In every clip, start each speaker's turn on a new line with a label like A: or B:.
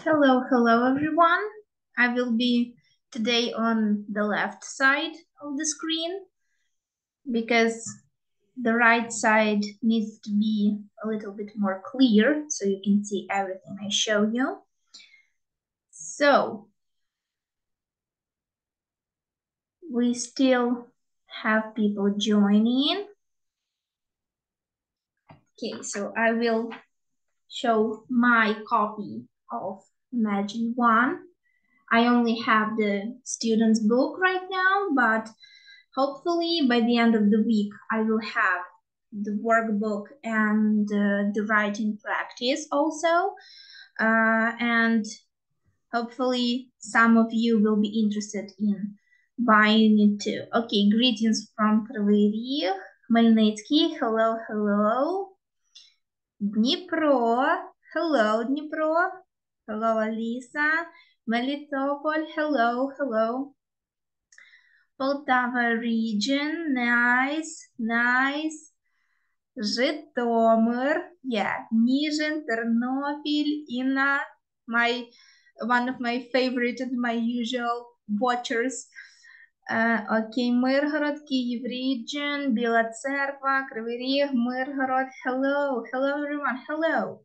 A: Hello everyone. I will be today on the left side of the screen because the right side needs to be a little bit more clear so you can see everything I show you. So we still have people joining. Okay, so I will show my copy of Imagine One. I only have the student's book right now, but hopefully by the end of the week, I will have the workbook and the writing practice also. And hopefully some of you will be interested in buying it too. Okay, greetings from Kривий Ріг, Хмельницький, hello. Дніпро, hello Дніпро, hello Аліса, Melitopol, hello. Poltava region, nice. Житомир, yeah, Ніжин, Тернопіль, Інна, one of my favorite and my usual watchers. Okay, Миргород, Київ region, Біла Церква, Кривий Ріг, Миргород. Hello everyone, hello.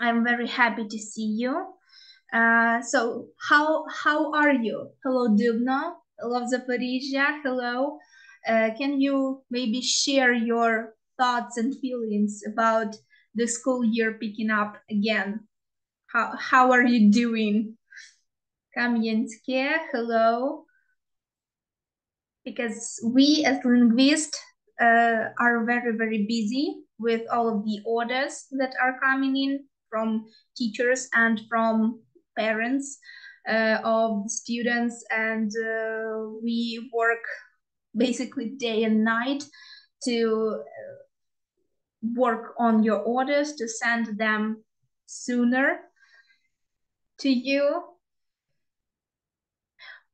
A: I'm very happy to see you. So how are you? Hello, Dubno. Hello, Zaporizhia. Hello. Can you maybe share your thoughts and feelings about the school year picking up again? How are you doing? Kamyenske, hello. Because we as linguists are very busy with all of the orders that are coming in from teachers and from parents of students, and we work basically day and night to work on your orders to send them sooner to you.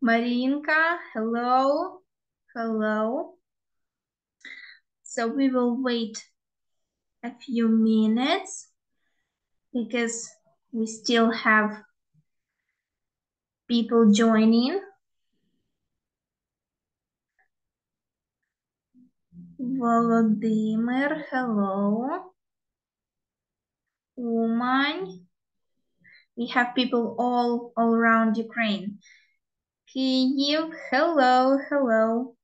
A: Marinka, hello. So we will wait a few minutes because we still have people joining. Volodymyr, hello. Umань. We have people all around Ukraine. Kyiv, hello.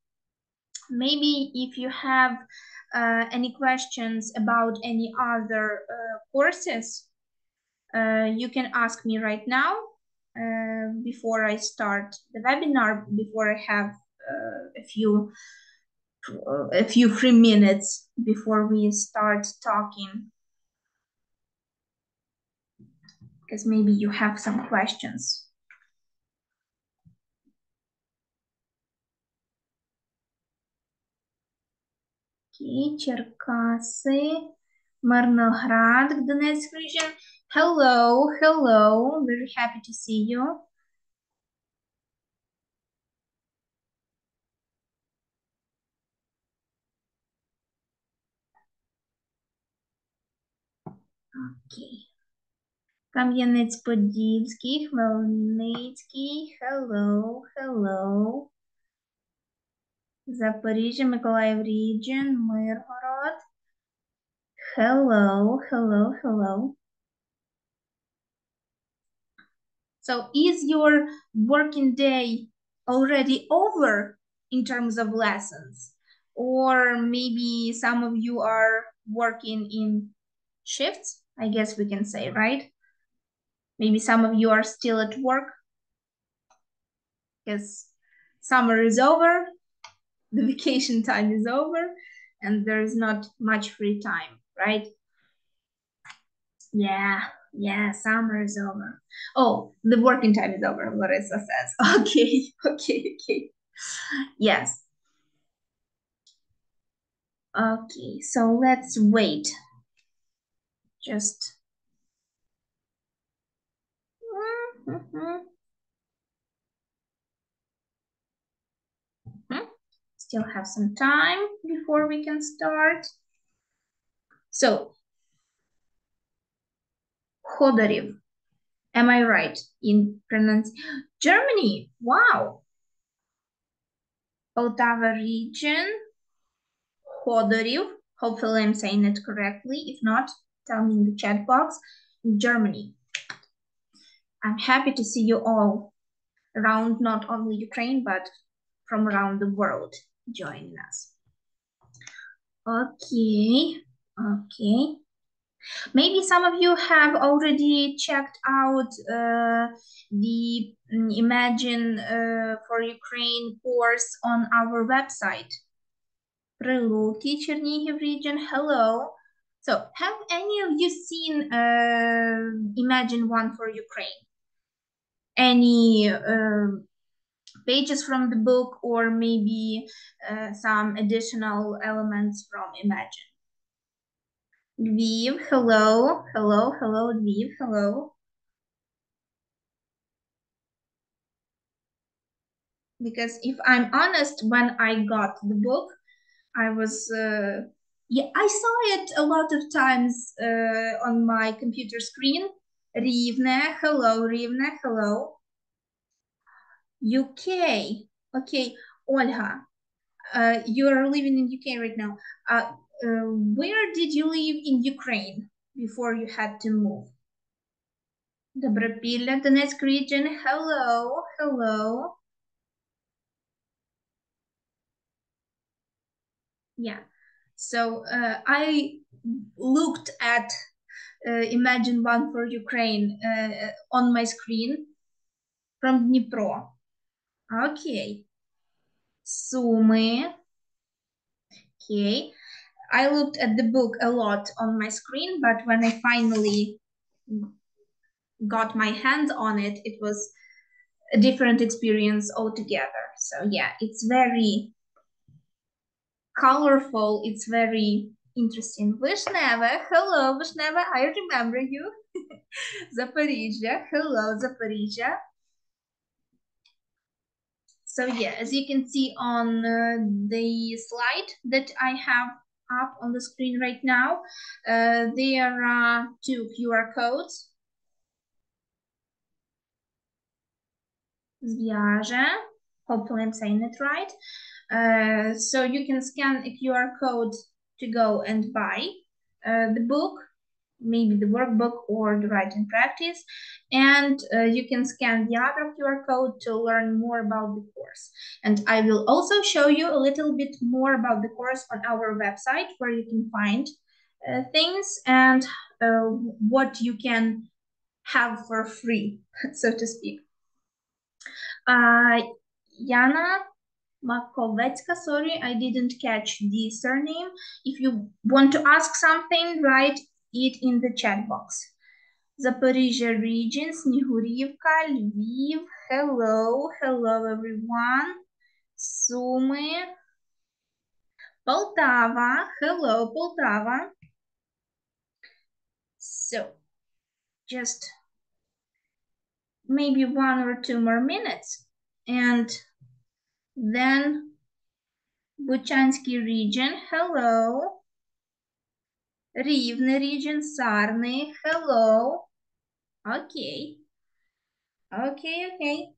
A: Maybe if you have any questions about any other courses, you can ask me right now before I start the webinar, before I have a few free minutes before we start talking, because maybe you have some questions. Okay, Черкаси, Marnograd, Donetsk region. Hello, very happy to see you. Okay. Кам'янець-Подільський, Хмельницький, hello. Запоріжжя, Миколаїв region, Миргород. Hello. So is your working day already over in terms of lessons? Or maybe some of you are working in shifts, I guess we can say, right? Maybe some of you are still at work because summer is over, the vacation time is over, and there's not much free time, right? Yeah, summer is over. Oh, the working time is over, Larissa says. Okay. Yes. Okay, so let's wait. Just. Still have some time before we can start. So, Khodorov. Am I right in pronunciation? Germany, wow. Poltava region, Khodoriv. Hopefully I'm saying it correctly. If not, tell me in the chat box. Germany. I'm happy to see you all around not only Ukraine, but from around the world joining us. Okay, okay. Maybe some of you have already checked out the Imagine for Ukraine course on our website. Прилуки, Chernihiv region, hello. So, have any of you seen Imagine One for Ukraine? Any pages from the book, or maybe some additional elements from Imagine? Lviv, hello, hello, hello, Lviv, hello. Because if I'm honest, when I got the book, I was, yeah, I saw it a lot of times on my computer screen. Rivne, hello, Rivne, hello. UK, okay, Olga, you are living in UK right now. Where did you live in Ukraine before you had to move? Добропилля, Donetsk region, hello, hello. Yeah, so I looked at Imagine One for Ukraine on my screen from Dnipro. Okay. Sumy. Okay. I looked at the book a lot on my screen, but when I finally got my hands on it, it was a different experience altogether. So yeah, it's very colorful. It's very interesting. Vishneva, hello, Vishneva, I remember you. Zaporizhia, hello, Zaporizhia. So yeah, as you can see on the slide that I have up on the screen right now, there are two QR codes. Zviaja, hopefully I'm saying it right. So you can scan a QR code to go and buy the book, maybe the workbook or the writing practice, and you can scan the other QR code to learn more about the course. And I will also show you a little bit more about the course on our website, where you can find things and what you can have for free, so to speak. Yana Makovecka, sorry, I didn't catch the surname. If you want to ask something, write it in the chat box. Zaporizhia region, Snihurivka, Lviv, hello, hello everyone. Sumy, Poltava, hello Poltava. So, just maybe 1 or 2 more minutes, and then Buchansky region, hello. Rivne region, Sarny, hello. Okay. Okay.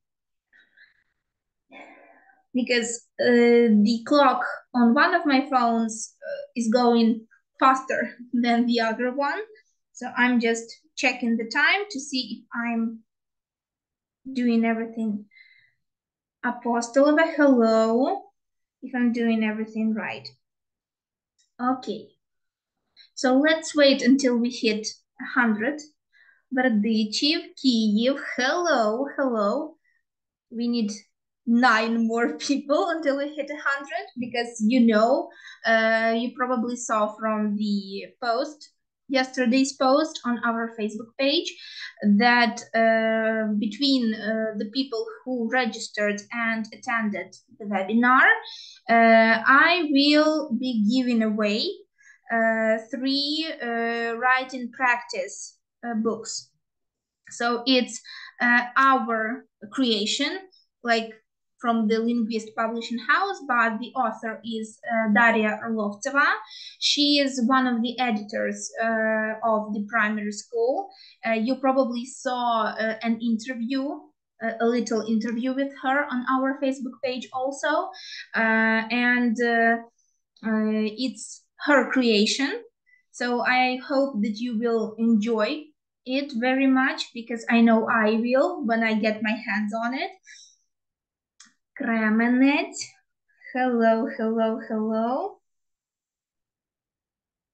A: Because the clock on one of my phones is going faster than the other one. So I'm just checking the time to see if I'm doing everything. Apostolova, hello. If I'm doing everything right. Okay. So let's wait until we hit 100. Berdichev, Kyiv, hello, hello. We need 9 more people until we hit 100, because you probably saw from the yesterday's post on our Facebook page, that between the people who registered and attended the webinar, I will be giving away 3 writing practice books. So it's our creation, like from the Linguist Publishing House, but the author is Daria Orlovtseva. She is one of the editors of the primary school. You probably saw an interview, a little interview with her on our Facebook page also. And it's her creation. So I hope that you will enjoy it very much, because I know I will when I get my hands on it. Kremenet. Hello, hello, hello.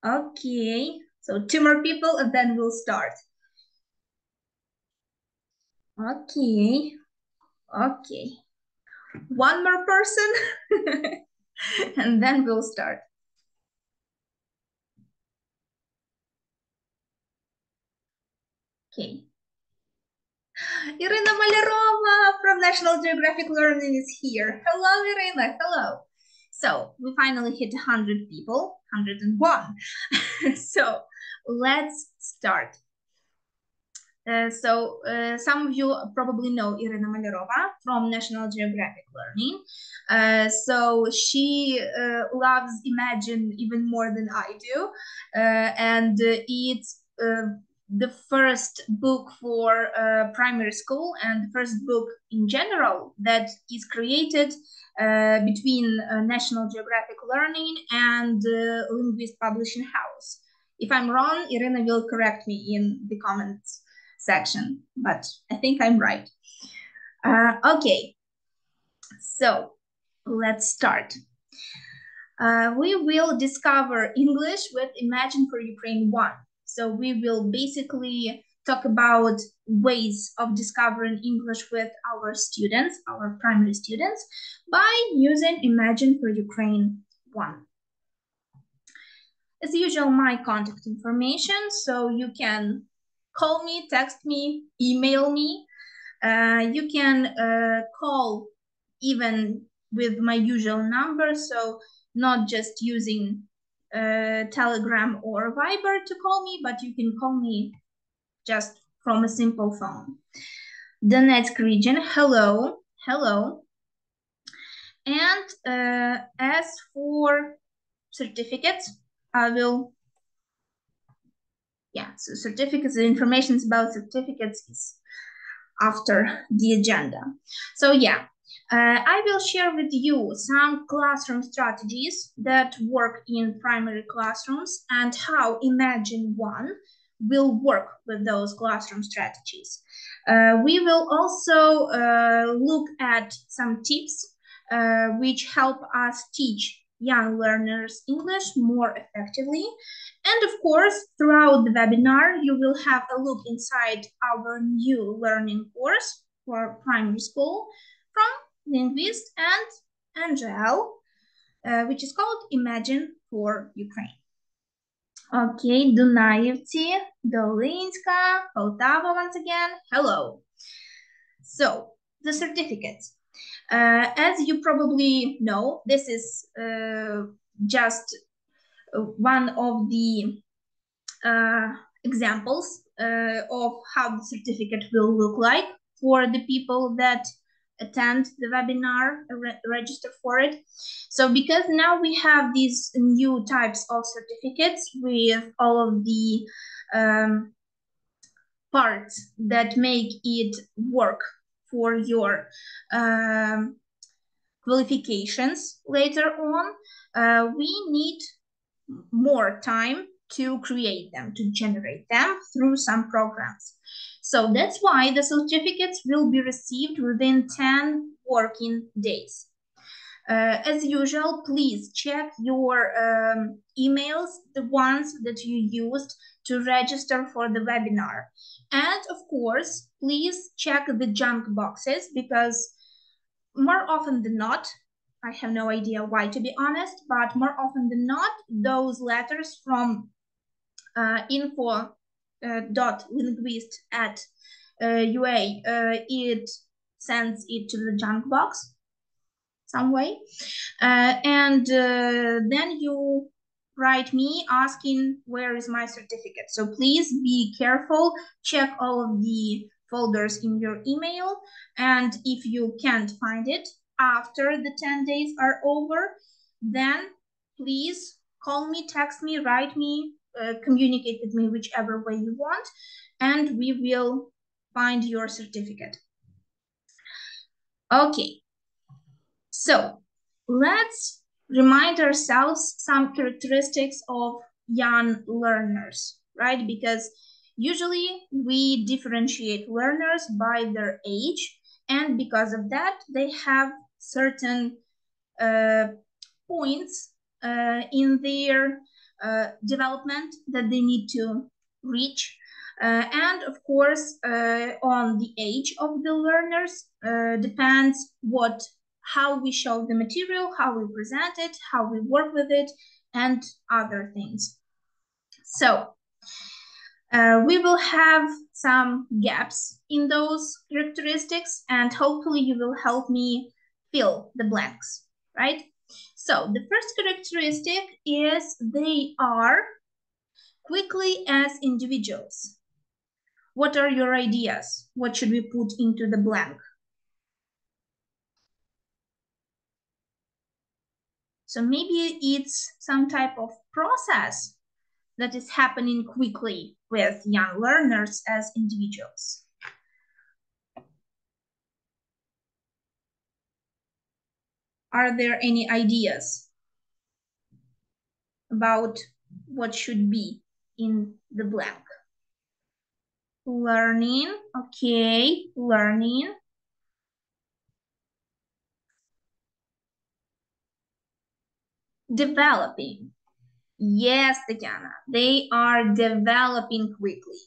A: Okay, so 2 more people and then we'll start. Okay, okay. 1 more person and then we'll start. Okay. Irina Malerova from National Geographic Learning is here. Hello, Irina. Hello. So we finally hit 100 people, 101. So let's start. Some of you probably know Irina Malerova from National Geographic Learning. So she loves Imagine even more than I do. And it's the first book for primary school and the first book in general that is created between National Geographic Learning and Linguist Publishing House. If I'm wrong, Irina will correct me in the comments section, but I think I'm right. Okay, so let's start. We will discover English with Imagine for Ukraine 1. So we will basically talk about ways of discovering English with our students, our primary students, by using Imagine for Ukraine 1. As usual, my contact information, so you can call me, text me, email me. You can call even with my usual number, so not just using Telegram or Viber to call me, but you can call me just from a simple phone. Donetsk region, hello, hello. And as for certificates, I will, so certificates, the information about certificates is after the agenda. So I will share with you some classroom strategies that work in primary classrooms and how Imagine 1 will work with those classroom strategies. We will also look at some tips which help us teach young learners English more effectively. And of course, throughout the webinar, you will have a look inside our new learning course for primary school from Linguist and Angel, which is called Imagine for Ukraine. Okay, Dunaevci, Dolinska, Poltava once again, hello. So, the certificates. As you probably know, this is just one of the examples of how the certificate will look like for the people that attend the webinar, register for it. So because now we have these new types of certificates with all of the parts that make it work for your qualifications later on, we need more time to create them, to generate them through some programs. So that's why the certificates will be received within 10 working days. As usual, please check your emails, the ones that you used to register for the webinar. And of course, please check the junk boxes, because more often than not, I have no idea why, to be honest, but more often than not, those letters from info.linguist@ua, it sends it to the junk box some way. And then you write me asking where is my certificate. So please be careful, check all of the folders in your email, and if you can't find it, after the 10 days are over, then please call me, text me, write me, communicate with me whichever way you want, and we will find your certificate. Okay, so let's remind ourselves some characteristics of young learners, right? Because usually we differentiate learners by their age, and because of that, they have certain points in their development that they need to reach. And of course, on the age of the learners depends how we show the material, how we present it, how we work with it, and other things. So we will have some gaps in those characteristics, and hopefully you will help me fill the blanks, right? So the first characteristic is they are quickly as individuals. What are your ideas? What should we put into the blank? So maybe it's some type of process that is happening quickly with young learners as individuals. Are there any ideas about what should be in the blank? Learning, okay, learning. Developing. Yes, Tatiana, they are developing quickly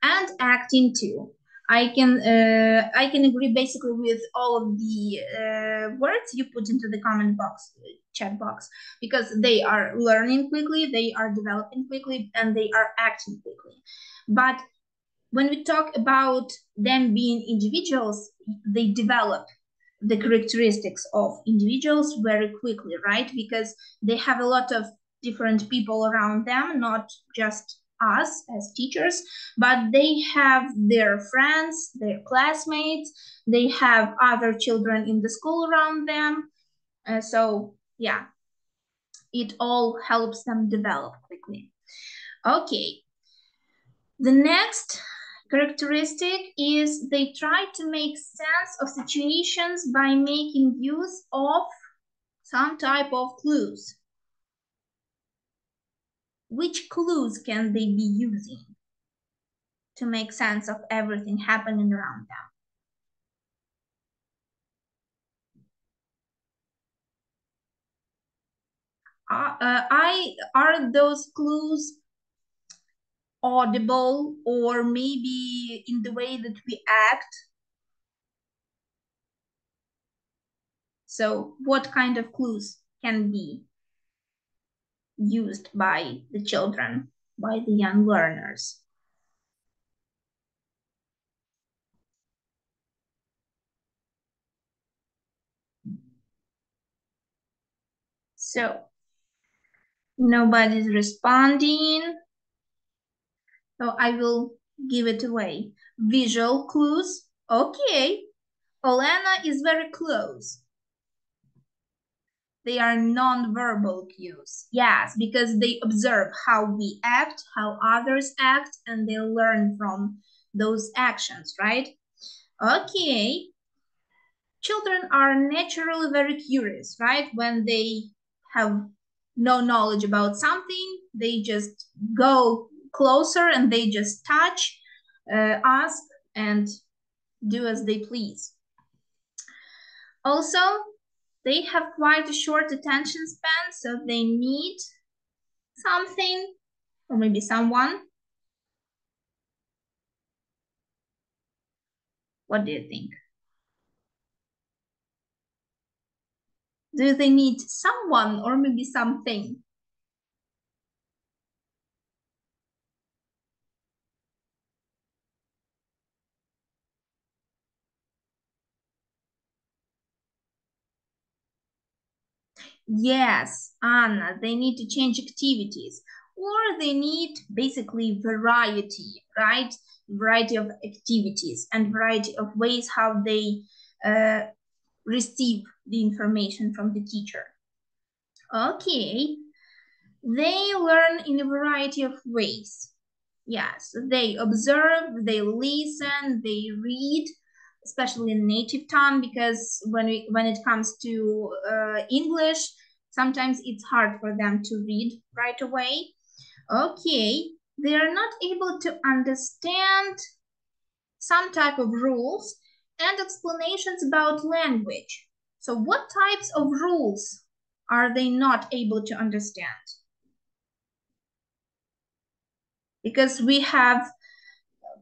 A: and acting too. I can agree basically with all of the words you put into the comment box, chat box, because they are learning quickly, they are developing quickly, and they are acting quickly. But when we talk about them being individuals, they develop the characteristics of individuals very quickly, right? Because they have a lot of different people around them, not just us as teachers, but they have their friends, their classmates, they have other children in the school around them. So yeah, it all helps them develop quickly. Okay, the next characteristic is they try to make sense of situations by making use of some type of clues. Which clues can they be using to make sense of everything happening around them? Are those clues audible or maybe in the way that we act? So what kind of clues can be used by the children, by the young learners? So nobody's responding. So I will give it away. Visual clues. Okay. Olena is very close. They are non-verbal cues. Yes, because they observe how we act, how others act, and they learn from those actions, right? Okay. Children are naturally very curious, right? When they have no knowledge about something, they just go closer and they just touch, ask, and do as they please. Also, they have quite a short attention span, so they need something or maybe someone. What do you think? Do they need someone or maybe something? Yes, Anna, they need to change activities or they need basically variety, right? Variety of activities and variety of ways how they receive the information from the teacher. Okay, they learn in a variety of ways. Yes, they observe, they listen, they read, especially in native tongue, because when it comes to English, sometimes it's hard for them to read right away. Okay, they are not able to understand some type of rules and explanations about language. So what types of rules are they not able to understand? Because we have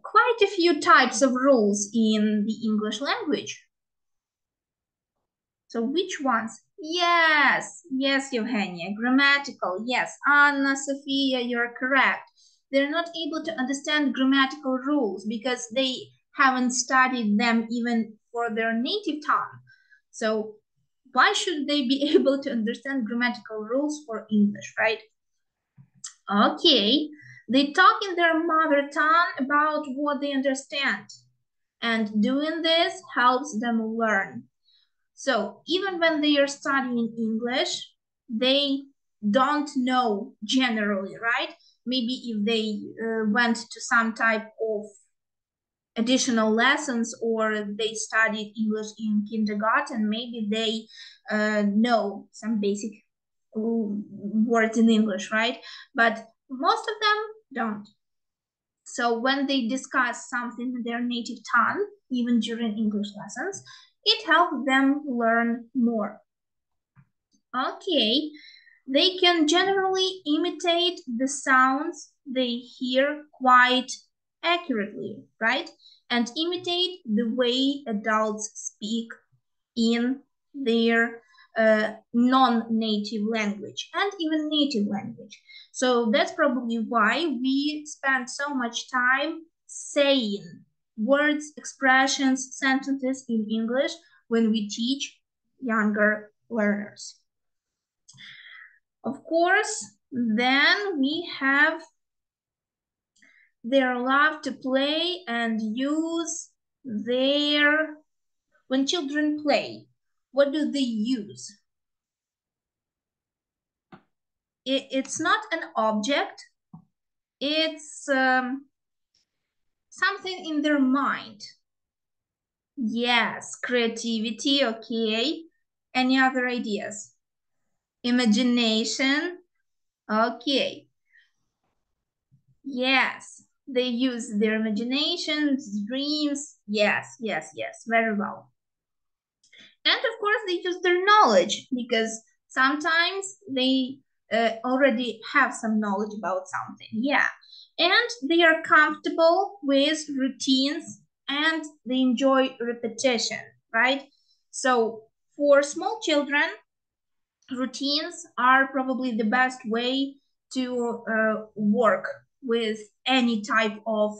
A: quite a few types of rules in the English language. So which ones? Yes, Eugenia, grammatical, yes. Anna, Sophia, you're correct. They're not able to understand grammatical rules because they haven't studied them even for their native tongue. So why should they be able to understand grammatical rules for English, right? Okay, they talk in their mother tongue about what they understand. And doing this helps them learn. So even when they are studying English, they don't know generally, right? Maybe if they went to some type of additional lessons or they studied English in kindergarten, maybe they know some basic words in English, right? But most of them don't. So when they discuss something in their native tongue, even during English lessons, it helps them learn more. Okay, they can generally imitate the sounds they hear quite accurately, right? And imitate the way adults speak in their non-native language and even native language. So that's probably why we spend so much time saying words, expressions, sentences in English when we teach younger learners. Of course, then we have their love to play and use their, when children play, what do they use? It's not an object, it's something in their mind. Yes, creativity, okay. Any other ideas? Imagination, okay. Yes, they use their imaginations, dreams. Yes, very well. And of course, they use their knowledge because sometimes they already have some knowledge about something. Yeah. And they are comfortable with routines and they enjoy repetition, right? So for small children, routines are probably the best way to work with any type of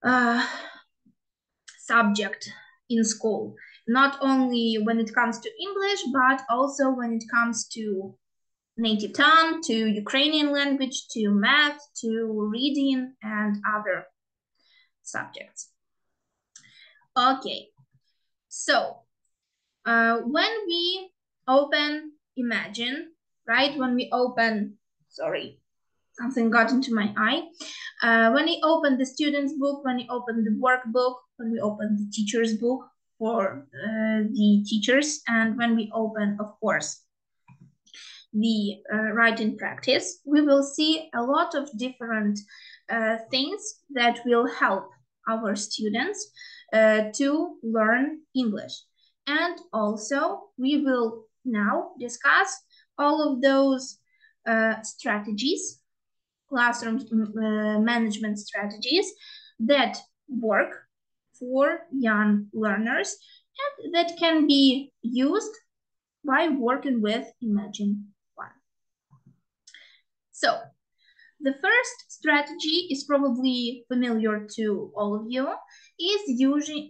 A: uh, subject in school, not only when it comes to English, but also when it comes to native tongue, to Ukrainian language, to math, to reading, and other subjects. Okay, so when we open Imagine, right? When we open, sorry, something got into my eye. When we open the student's book, when we open the workbook, when we open the teacher's book for the teachers, and when we open, of course, the writing practice, we will see a lot of different things that will help our students to learn English. And also, we will now discuss all of those strategies, classroom management strategies that work for young learners and that can be used by working with Imagine One. So the first strategy is probably familiar to all of you, is using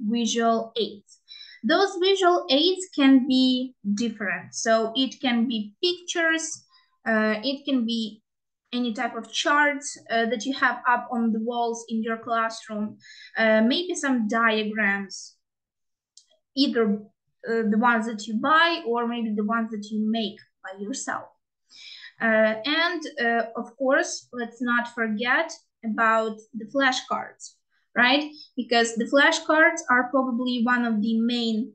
A: visual aids. Those visual aids can be different. So it can be pictures, it can be any type of charts that you have up on the walls in your classroom, maybe some diagrams, either the ones that you buy or maybe the ones that you make by yourself. And of course, let's not forget about the flashcards, right? Because the flashcards are probably one of the main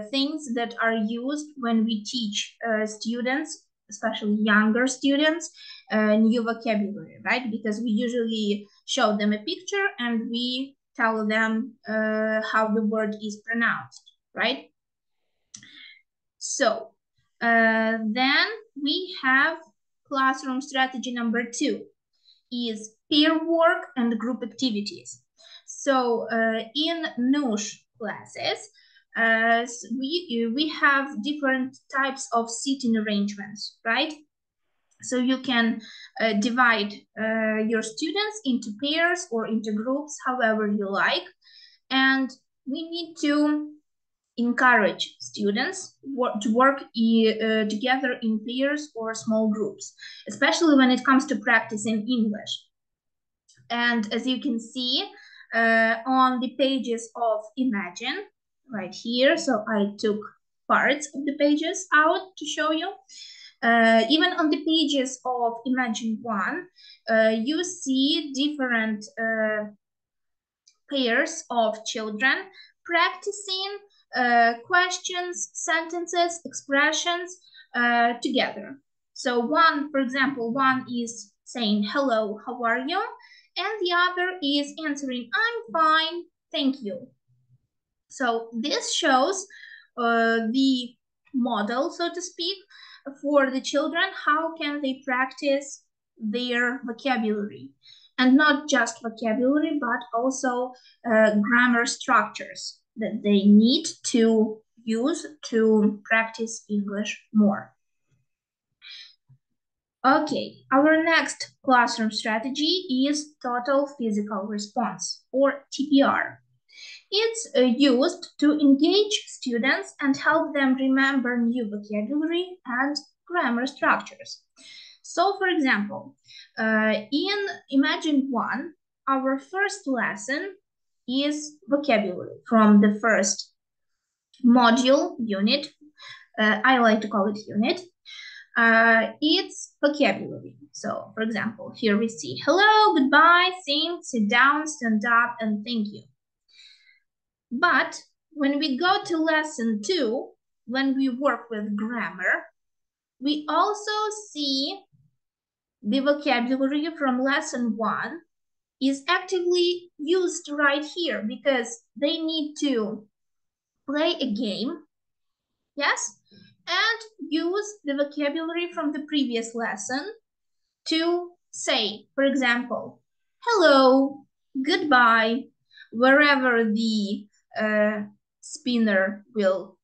A: things that are used when we teach students, especially younger students, new vocabulary, right? Because we usually show them a picture and we tell them how the word is pronounced, right? So then we have classroom strategy number 2 is peer work and group activities. So in NUSH classes, we have different types of seating arrangements, right? So you can divide your students into pairs or into groups, however you like. And we need to encourage students to work together in pairs or small groups, especially when it comes to practicing English. And as you can see on the pages of Imagine, right here, so I took parts of the pages out to show you. Even on the pages of Imagine 1, you see different pairs of children practicing questions, sentences, expressions together. So one, for example, one is saying, hello, how are you? And the other is answering, I'm fine, thank you. So this shows the model, so to speak, for the children. How can they practice their vocabulary? And not just vocabulary, but also grammar structures that they need to use to practice English more. Okay, our next classroom strategy is total physical response, or TPR. It's used to engage students and help them remember new vocabulary and grammar structures. So, for example, in Imagine 1, our first lesson is vocabulary from the first module unit. I like to call it unit. It's vocabulary. So, for example, here we see hello, goodbye, sing, sit down, stand up, and thank you. But when we go to lesson 2, when we work with grammar, we also see the vocabulary from lesson 1 is actively used right here because they need to play a game, yes, and use the vocabulary from the previous lesson to say, for example, hello, goodbye, wherever the spinner will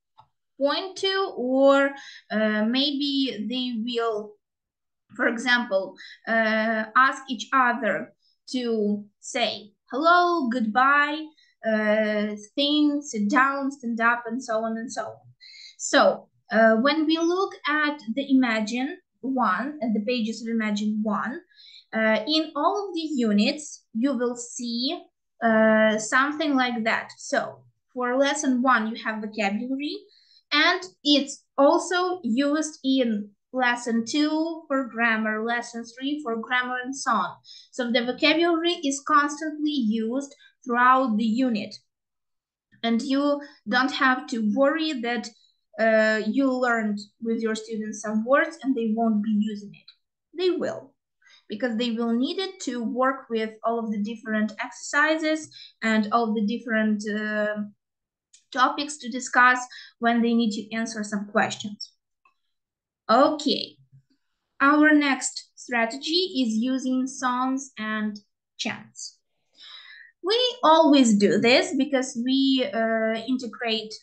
A: point to, or maybe they will, for example, ask each other to say hello, goodbye, sit down, stand up, and so on and so on. So when we look at the Imagine 1, at the pages of Imagine 1, in all of the units, you will see something like that. So for lesson 1, you have vocabulary, and it's also used in lesson 2 for grammar, lesson 3 for grammar, and so on. So the vocabulary is constantly used throughout the unit. And you don't have to worry that you learned with your students some words and they won't be using it. They will, because they will need it to work with all of the different exercises and all the different topics to discuss when they need to answer some questions. Okay, our next strategy is using songs and chants. We always do this because we integrate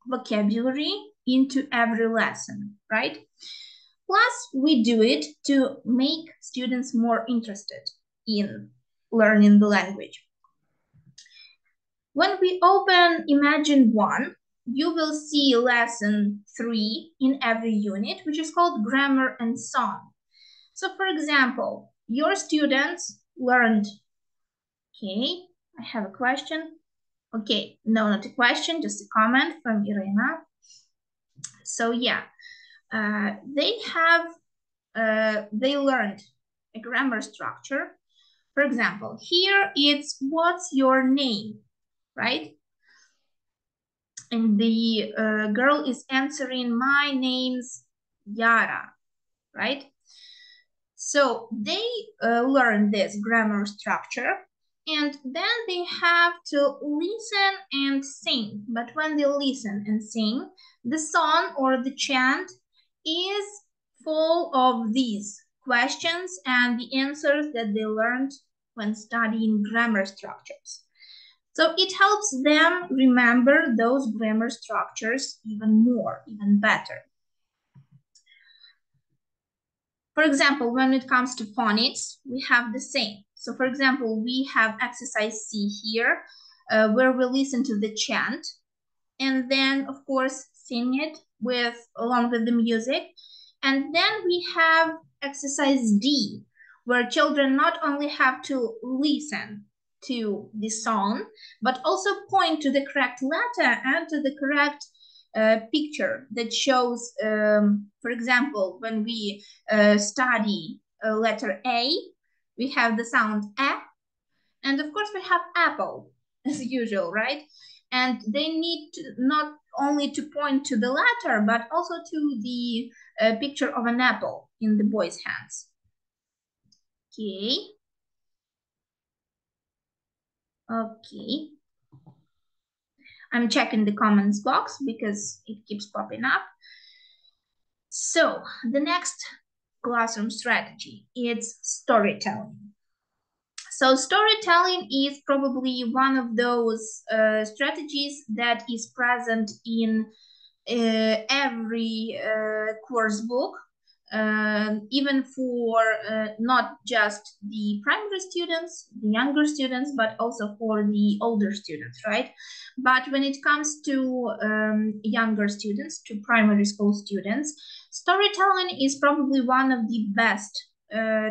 A: vocabulary into every lesson, right? Plus, we do it to make students more interested in learning the language. When we open Imagine 1, you will see lesson 3 in every unit, which is called Grammar and Song. So, for example, your students learned, okay, I have a question. Okay, no, not a question, just a comment from Irena. So yeah, they learned a grammar structure. For example, here it's what's your name, right? And the girl is answering, my name's Yara, right? So they learn this grammar structure, and then they have to listen and sing. But when they listen and sing, the song or the chant is full of these questions and the answers that they learned when studying grammar structures. So it helps them remember those grammar structures even more, even better. For example, when it comes to phonics, we have the same. So for example, we have exercise C here, where we listen to the chant and then of course sing it along with the music. And then we have exercise D, where children not only have to listen to the song, but also point to the correct letter and to the correct picture that shows, for example, when we study letter A, we have the sound A, and of course we have apple as usual, right? And they need to not only to point to the letter, but also to the picture of an apple in the boy's hands. Okay. Okay. I'm checking the comments box because it keeps popping up. So the next classroom strategy is storytelling. So storytelling is probably one of those strategies that is present in every course book, even for not just the primary students, the younger students, but also for the older students, right? But when it comes to younger students, to primary school students, storytelling is probably one of the best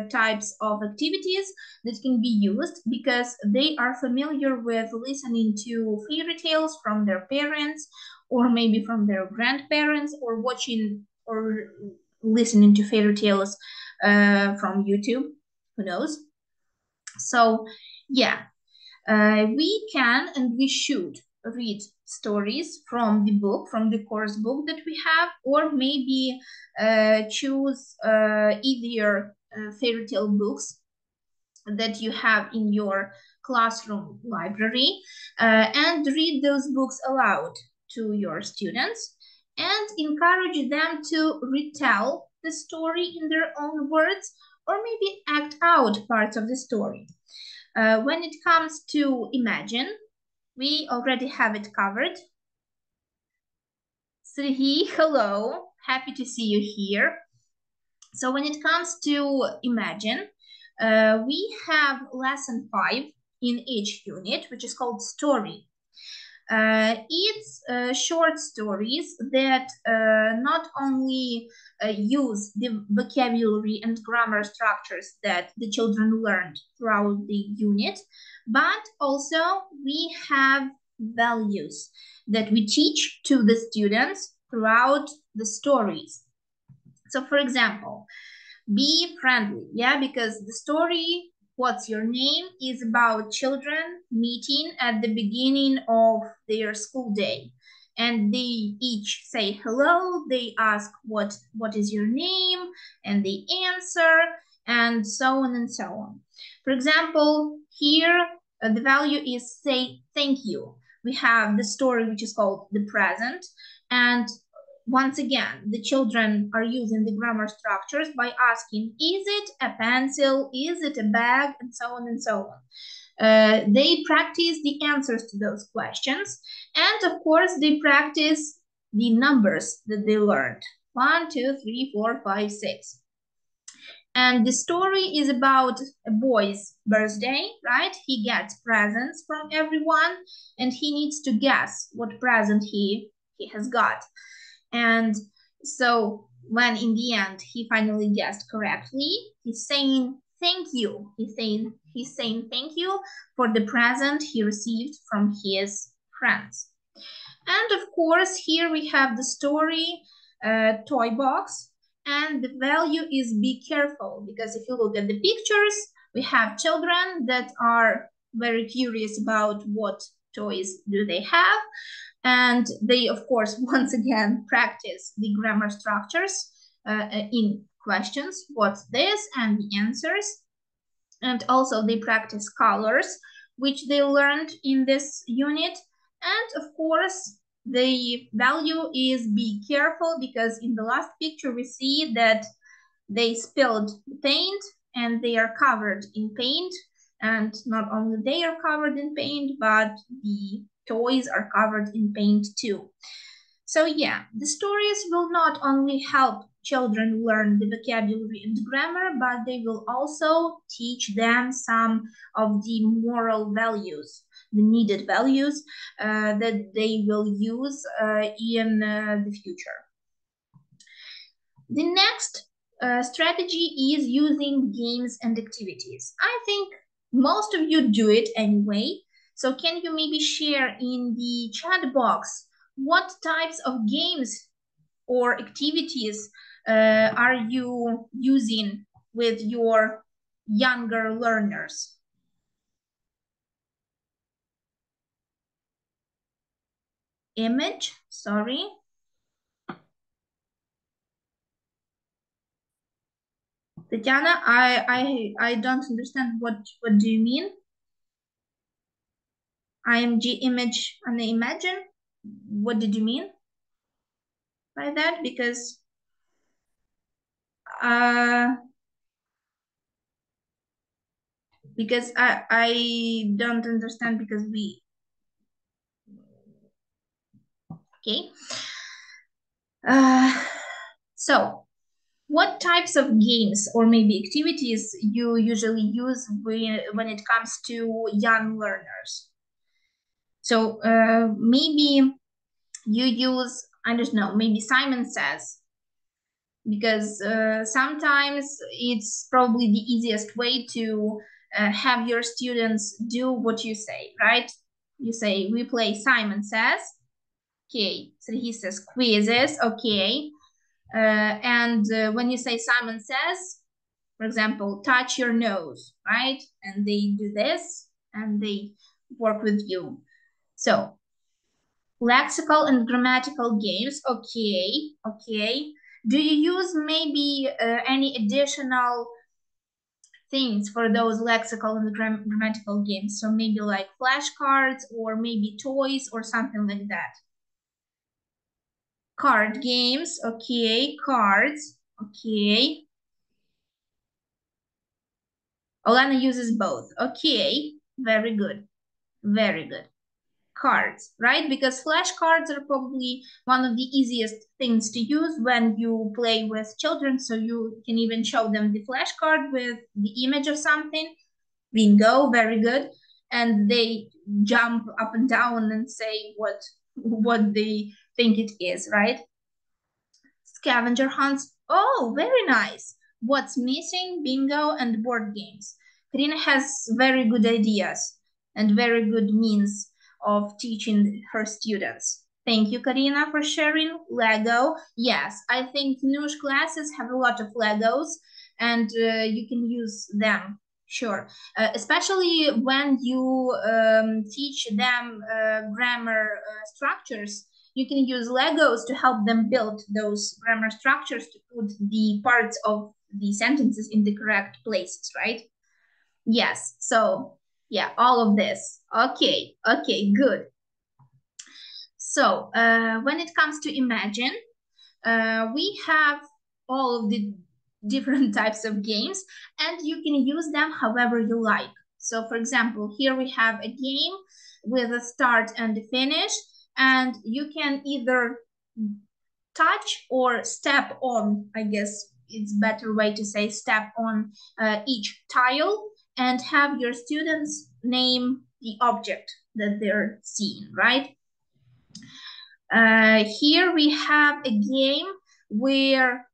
A: types of activities that can be used because they are familiar with listening to fairy tales from their parents or maybe from their grandparents, or watching or listening to fairy tales from YouTube, who knows? So yeah, we can and we should read stories from the book, from the course book that we have, or maybe choose either fairy tale books that you have in your classroom library and read those books aloud to your students and encourage them to retell the story in their own words or maybe act out parts of the story. When it comes to imagine, we already have it covered. Serhi, hello, happy to see you here. So when it comes to imagine, we have lesson 5 in each unit, which is called story. It's short stories that not only use the vocabulary and grammar structures that the children learned throughout the unit, but also we have values that we teach to the students throughout the stories. So for example, be friendly, yeah, because the story, what's your name, is about children meeting at the beginning of their school day. And they each say hello, they ask what is your name, and they answer, and so on and so on. For example, here the value is say thank you. We have the story which is called the present, and once again, the children are using the grammar structures by asking, is it a pencil? Is it a bag? And so on and so on. They practice the answers to those questions. And of course, they practice the numbers that they learned. 1, 2, 3, 4, 5, 6. And the story is about a boy's birthday, right? He gets presents from everyone and he needs to guess what present he has got. And so when in the end he finally guessed correctly, he's saying thank you. He's saying He's saying thank you for the present he received from his friends. And of course, here we have the story toy box, and the value is be careful, because if you look at the pictures, we have children that are very curious about what toys do they have, and they, of course, once again practice the grammar structures in questions, what's this, and the answers. And also they practice colors, which they learned in this unit. And of course, the value is be careful, because in the last picture we see that they spilled paint and they are covered in paint. And not only they are covered in paint, but the toys are covered in paint too. So yeah, the stories will not only help children learn the vocabulary and grammar, but they will also teach them some of the moral values, the needed values that they will use in the future. The next strategy is using games and activities. I think most of you do it anyway. So can you maybe share in the chat box what types of games or activities are you using with your younger learners? Image, sorry. Tatiana, I don't understand what do you mean? IMG image and imagine? What did you mean by that? Because I don't understand, because we, okay. So what types of games or maybe activities you usually use when it comes to young learners? So maybe you use, I don't know, maybe Simon Says, because sometimes it's probably the easiest way to have your students do what you say, right? You say, we play Simon Says. Okay, so he says quizzes, okay. And when you say Simon Says, for example, touch your nose, right? And they do this and they work with you. So lexical and grammatical games, okay, okay. Do you use maybe any additional things for those lexical and grammatical games? So maybe like flashcards or maybe toys or something like that. Card games, okay, cards, okay. Olana uses both, okay, very good, very good. Cards, right? Because flashcards are probably one of the easiest things to use when you play with children. So you can even show them the flashcard with the image of something. Bingo, very good. And they jump up and down and say what they think it is, right? Scavenger hunts. Oh, very nice. What's missing? Bingo and board games. Karina has very good ideas and very good means of teaching her students. Thank you, Karina, for sharing. Lego. Yes, I think Noosh classes have a lot of Legos, and you can use them. Sure, especially when you teach them grammar structures, you can use Legos to help them build those grammar structures to put the parts of the sentences in the correct places, right? Yes, so yeah, all of this. Okay, okay, good. So when it comes to imagine, we have all of the different types of games, and you can use them however you like. So for example, here we have a game with a start and a finish, and you can either touch or step on, I guess it's better way to say step on each tile, and have your students name the object that they're seeing, right? Here we have a game where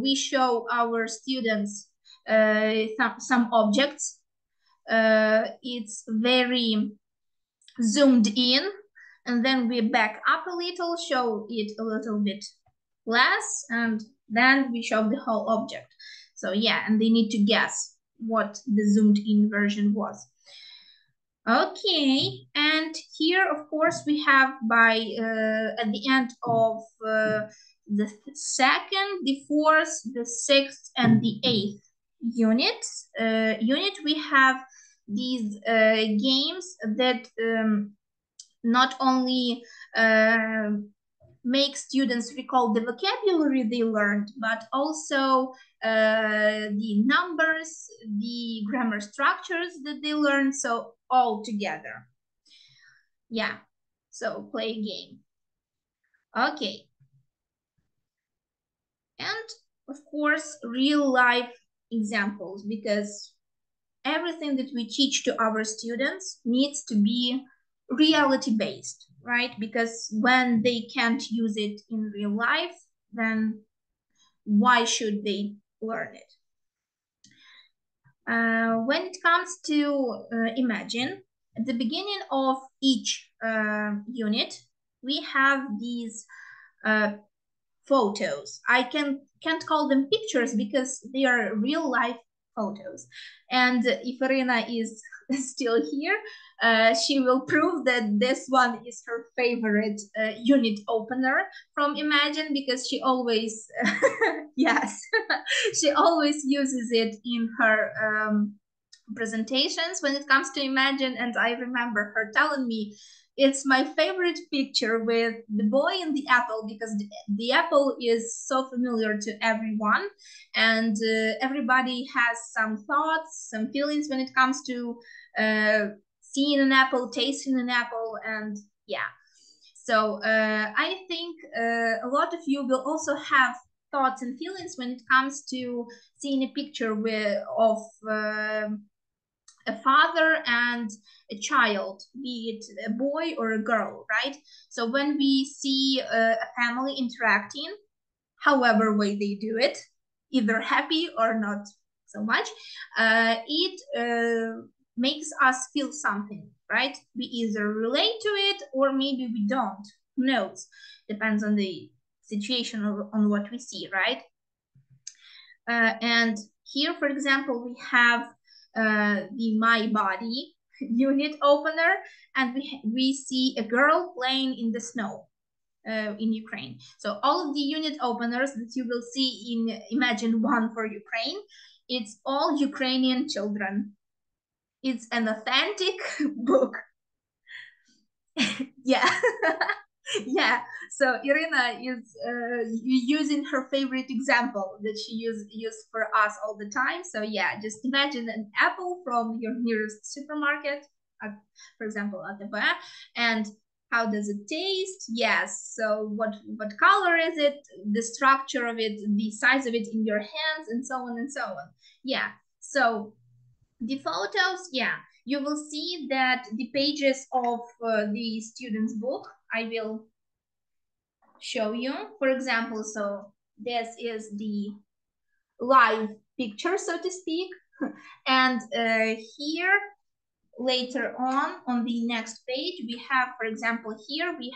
A: we show our students some objects it's very zoomed in, and then we back up a little, show it a little bit less, and then we show the whole object. So yeah, and they need to guess what the zoomed in version was. Okay, and here, of course, we have at the end of the second, the fourth, the sixth, and the eighth unit, we have these games that not only make students recall the vocabulary they learned, but also the numbers, the grammar structures that they learned, so all together. Yeah, so play a game. Okay. And of course, real life examples, because everything that we teach to our students needs to be reality based, right? Because when they can't use it in real life, then why should they learn it? When it comes to imagine, at the beginning of each unit, we have these photos. I can't call them pictures because they are real life photos. And if Irina is still here, she will prove that this one is her favorite unit opener from Imagine, because she always, yes, she always uses it in her presentations when it comes to Imagine. And I remember her telling me it's my favorite picture with the boy and the apple, because the apple is so familiar to everyone, and everybody has some thoughts, some feelings when it comes to seeing an apple, tasting an apple, and yeah. So I think a lot of you will also have thoughts and feelings when it comes to seeing a picture of a father and a child, be it a boy or a girl, right? So when we see a family interacting, however way they do it, either happy or not so much, it makes us feel something, right? We either relate to it or maybe we don't. Who knows? Depends on the situation or on what we see, right? And here, for example, we have the My Body unit opener, and we see a girl playing in the snow in Ukraine. So all of the unit openers that you will see in Imagine One for Ukraine, it's all Ukrainian children. It's an authentic book. Yeah. Yeah, so Irina is using her favorite example that she used for us all the time. So yeah, just imagine an apple from your nearest supermarket, for example, at the bar, and how does it taste? Yes. So what color is it? The structure of it, the size of it in your hands, and so on and so on. Yeah. So the photos, yeah, you will see that the pages of the student's book, I will show you. For example, so this is the live picture, so to speak. And here, later on the next page, we have, for example, here we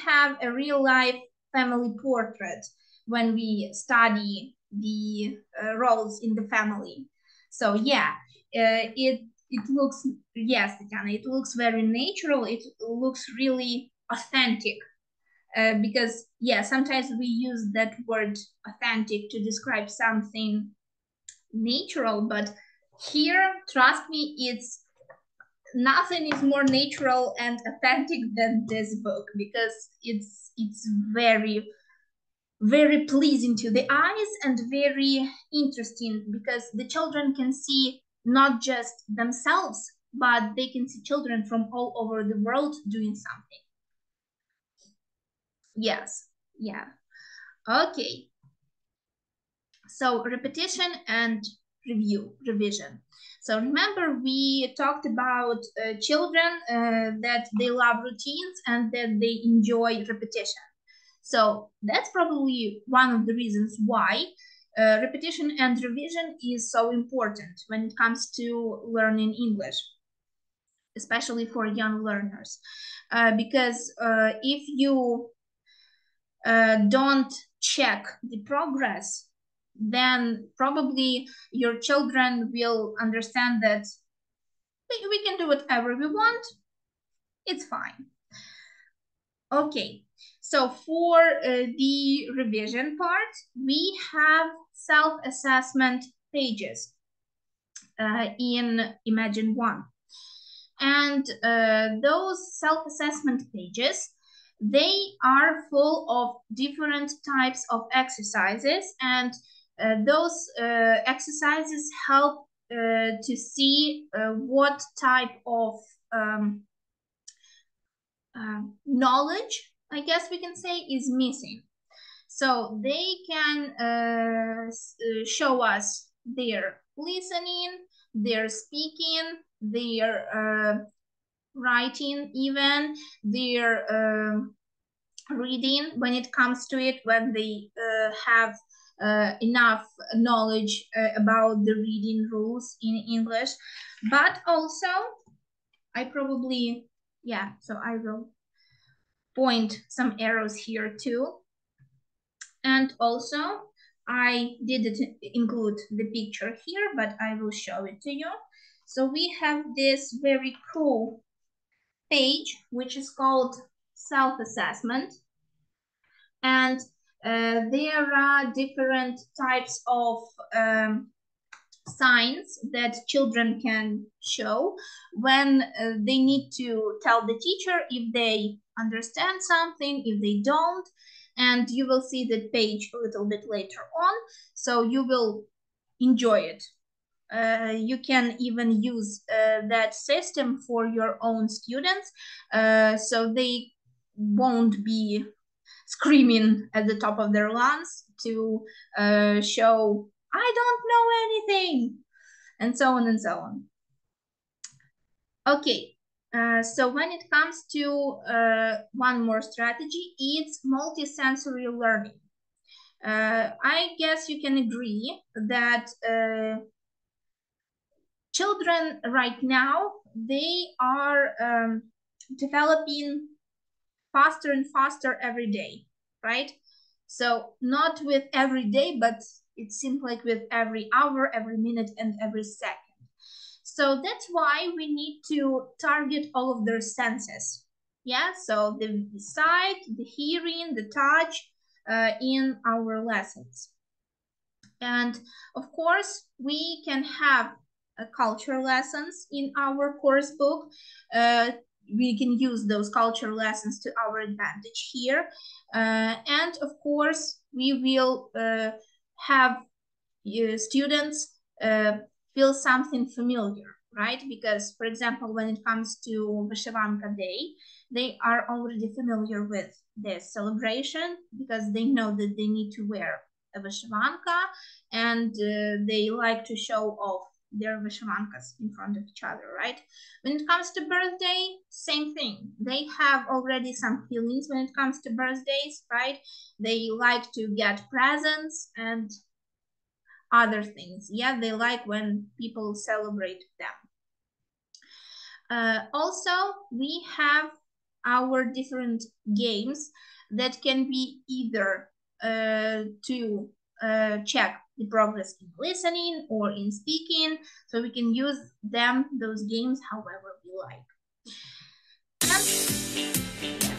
A: have a real life family portrait when we study the roles in the family. So yeah, it looks, yes, Tatiana, it looks very natural. It looks really authentic. Because yeah, sometimes we use that word authentic to describe something natural, but here, trust me, it's nothing is more natural and authentic than this book, because it's very, very pleasing to the eyes and very interesting, because the children can see not just themselves, but they can see children from all over the world doing something. Yes, yeah. Okay. So repetition and revision. So remember, we talked about children that they love routines and that they enjoy repetition. So that's probably one of the reasons why repetition and revision is so important when it comes to learning English, especially for young learners, because if you don't check the progress, then probably your children will understand that we can do whatever we want, it's fine. Okay, so for the revision part, we have self-assessment pages in Imagine 1. And those self-assessment pages, they are full of different types of exercises, and those exercises help to see what type of knowledge, I guess we can say, is missing. So they can show us their listening, their speaking, their writing, even their reading when it comes to it, when they have enough knowledge about the reading rules in English. But also, I probably, yeah, so I will point some arrows here too. And also, I didn't include the picture here, but I will show it to you. So we have this very cool page, which is called Self-Assessment. And there are different types of signs that children can show when they need to tell the teacher if they understand something, if they don't. And you will see that page a little bit later on, so you will enjoy it. You can even use that system for your own students, so they won't be screaming at the top of their lungs to show, I don't know anything, and so on and so on. Okay, so when it comes to one more strategy, it's multisensory learning. I guess you can agree that children right now, they are developing faster and faster every day, right? So not with every day, but it seems like with every hour, every minute, and every second. So that's why we need to target all of their senses. Yeah, so the sight, the hearing, the touch in our lessons. And of course, we can have culture lessons in our course book. We can use those culture lessons to our advantage here. And of course, we will have students feel something familiar, right? Because, for example, when it comes to Vyshyvanka Day, they are already familiar with this celebration because they know that they need to wear a Vyshyvanka, and they like to show off their Vyshyvankas in front of each other, right? When it comes to birthday, same thing. They have already some feelings when it comes to birthdays, right? They like to get presents and other things. Yeah, they like when people celebrate them. Also, we have our different games that can be either to check the progress in listening or in speaking, so we can use them, those games, however we like. And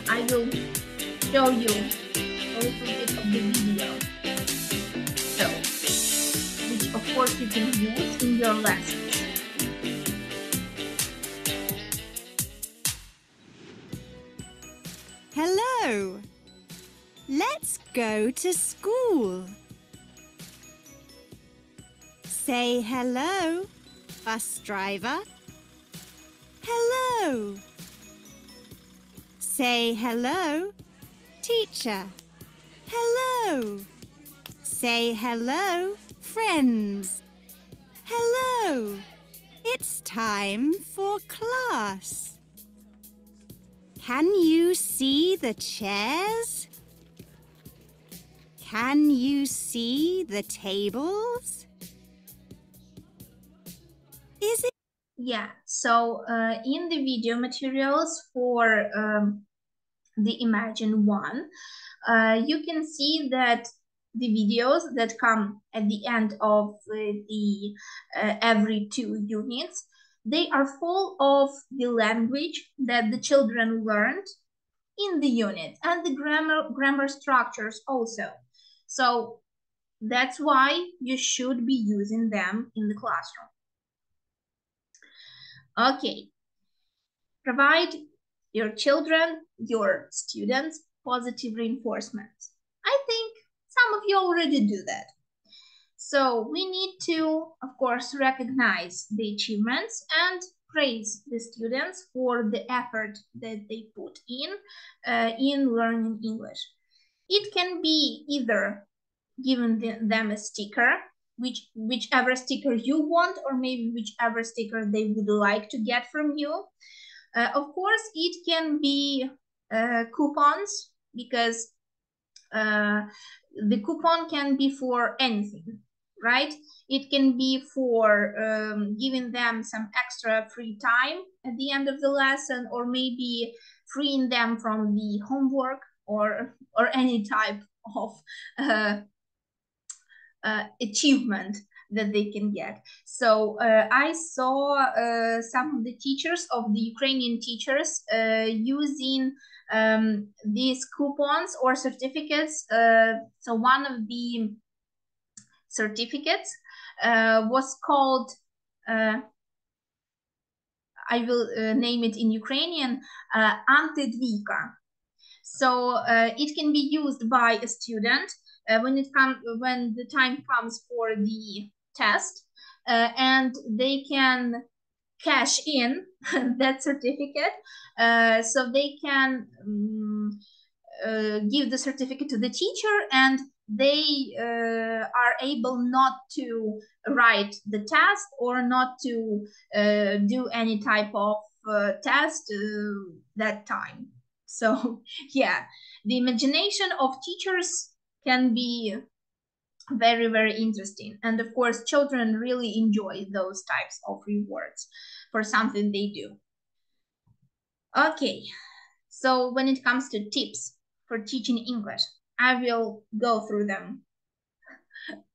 A: I will show you a little bit of the video, so which of course you can use in your lessons.
B: Hello. Let's go to school. Say hello, bus driver. Hello. Say hello, teacher. Hello. Say hello, friends. Hello. It's time for class. Can you see the chairs? Can you see the tables? Is it?
A: Yeah, so in the video materials for the Imagine 1, you can see that the videos that come at the end of the every 2 units, they are full of the language that the children learned in the unit and the grammar structures also. So that's why you should be using them in the classroom. Okay, provide your children, your students, positive reinforcement. I think some of you already do that. So we need to, of course, recognize the achievements and praise the students for the effort that they put in learning English. It can be either giving them a sticker, whichever sticker you want, or maybe whichever sticker they would like to get from you. Of course, it can be coupons, because the coupon can be for anything, right? It can be for giving them some extra free time at the end of the lesson, or maybe freeing them from the homework, or any type of achievement that they can get. So I saw some of the teachers, of the Ukrainian teachers, using these coupons or certificates. So one of the certificates was called, I will name it in Ukrainian, Antidvika. So it can be used by a student when the time comes for the test, and they can cash in that certificate, so they can give the certificate to the teacher, and they are able not to write the test, or not to do any type of test that time. So yeah, the imagination of teachers can be very, very interesting. And of course, children really enjoy those types of rewards for something they do. Okay, so when it comes to tips for teaching English, I will go through them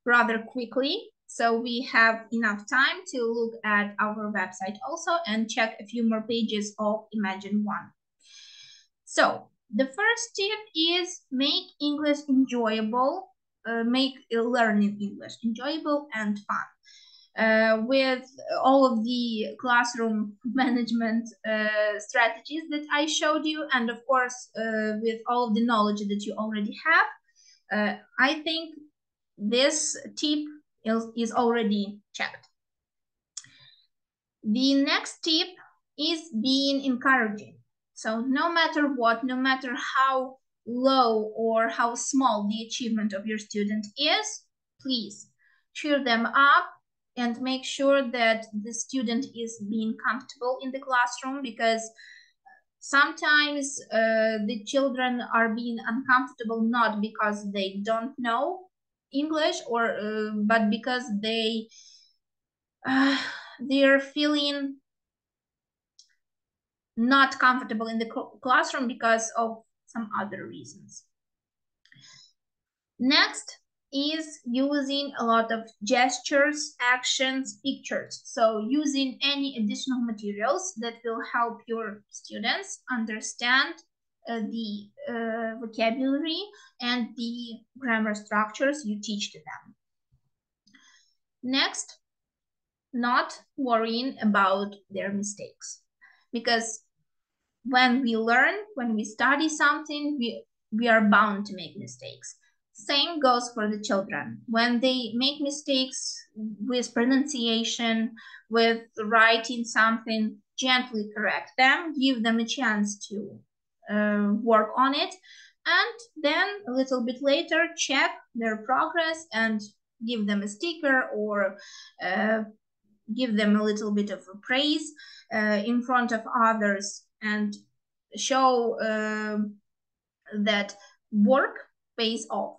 A: rather quickly, so we have enough time to look at our website also and check a few more pages of Imagine 1. So the first tip is make English enjoyable, make learning English enjoyable and fun. With all of the classroom management strategies that I showed you, and of course with all of the knowledge that you already have, I think this tip is already checked. The next tip is being encouraging. So no matter what, no matter how low or how small the achievement of your student is, please cheer them up and make sure that the student is being comfortable in the classroom, because sometimes the children are being uncomfortable not because they don't know English, or but because they're feeling not comfortable in the classroom because of some other reasons. Next is using a lot of gestures, actions, pictures. So using any additional materials that will help your students understand the vocabulary and the grammar structures you teach to them. Next, not worrying about their mistakes, because when we learn, when we study something, we are bound to make mistakes. Same goes for the children. When they make mistakes with pronunciation, with writing something, gently correct them, give them a chance to work on it, and then a little bit later check their progress and give them a sticker, or give them a little bit of a praise in front of others, and show that work pays off.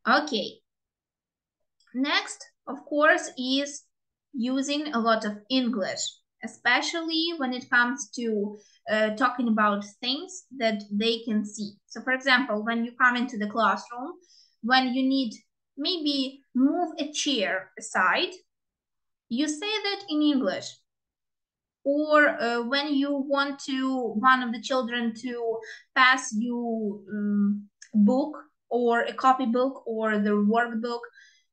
A: Okay. Next, of course, is using a lot of English, especially when it comes to talking about things that they can see. So, for example, when you come into the classroom, when you need maybe move a chair aside, you say that in English. Or when you want one of the children to pass you book or a copybook or the workbook,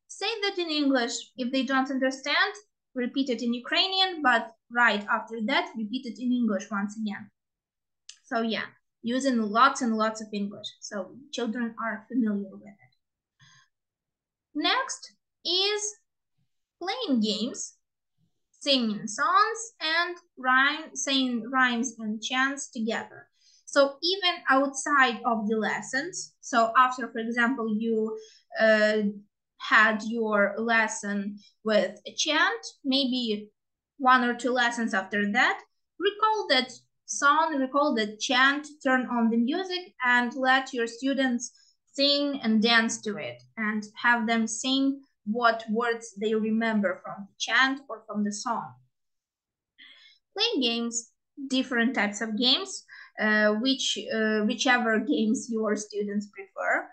A: say that in English. If they don't understand, repeat it in Ukrainian, but right after that, repeat it in English once again. So yeah, using lots and lots of English, so children are familiar with it. Next is playing games, singing songs, and saying rhymes and chants together. So even outside of the lessons, so after, for example, you had your lesson with a chant, maybe 1 or 2 lessons after that, recall that song, recall that chant, turn on the music, and let your students sing and dance to it, and have them sing what words they remember from the chant or from the song. Play games, different types of games, whichever games your students prefer.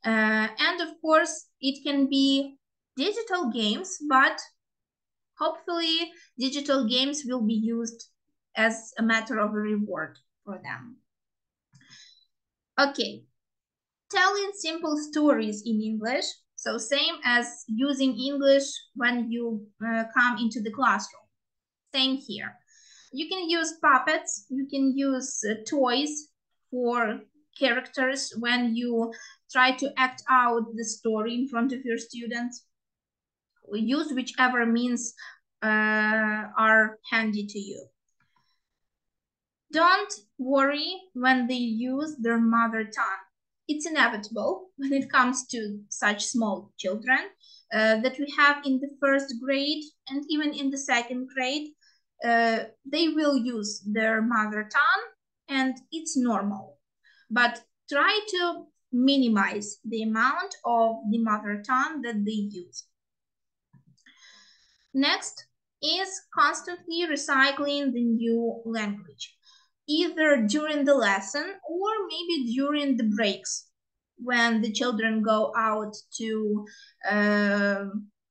A: And of course, it can be digital games, but hopefully digital games will be used as a matter of a reward for them. Okay, telling simple stories in English. So same as using English when you come into the classroom. Same here. You can use puppets, you can use toys for characters when you try to act out the story in front of your students. Use whichever means are handy to you. Don't worry when they use their mother tongue. It's inevitable when it comes to such small children that we have in the 1st grade and even in the 2nd grade. They will use their mother tongue, and it's normal. But try to minimize the amount of the mother tongue that they use. Next is constantly recycling the new language, either during the lesson or maybe during the breaks when the children go out to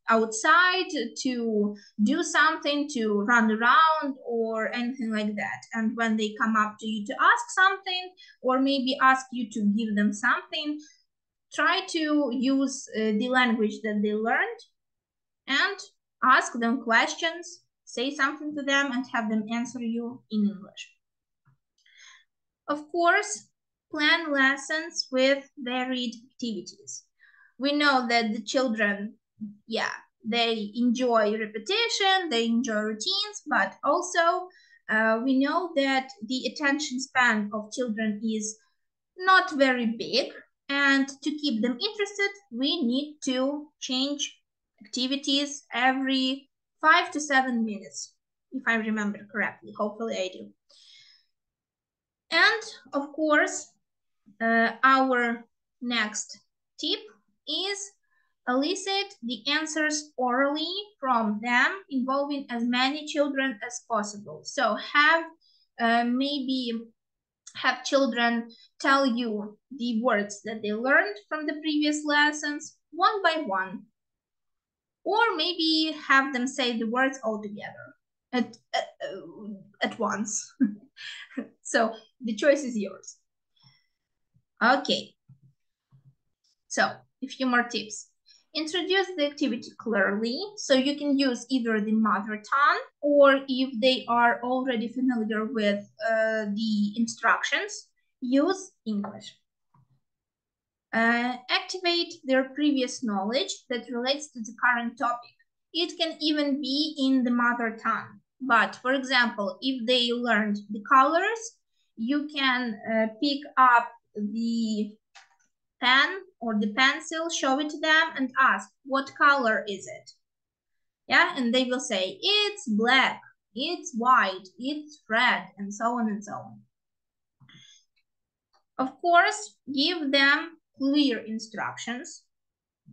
A: outside to do something, to run around or anything like that. And when they come up to you to ask something or maybe ask you to give them something, try to use the language that they learned and ask them questions, say something to them, and have them answer you in English. Of course, plan lessons with varied activities. We know that the children, they enjoy repetition, they enjoy routines, but also we know that the attention span of children is not very big, and to keep them interested, we need to change activities every 5 to 7 minutes, if I remember correctly. Hopefully I do. And of course, our next tip is elicit the answers orally from them, involving as many children as possible. So have maybe have children tell you the words that they learned from the previous lessons one by one. Or maybe have them say the words all together at once. So the choice is yours. Okay. So a few more tips. Introduce the activity clearly, so you can use either the mother tongue, or if they are already familiar with the instructions, use English. Activate their previous knowledge that relates to the current topic. It can even be in the mother tongue. But for example, if they learned the colors, you can pick up the pen or the pencil, show it to them and ask, what color is it? Yeah, and they will say, it's black, it's white, it's red, and so on and so on. Of course, give them clear instructions.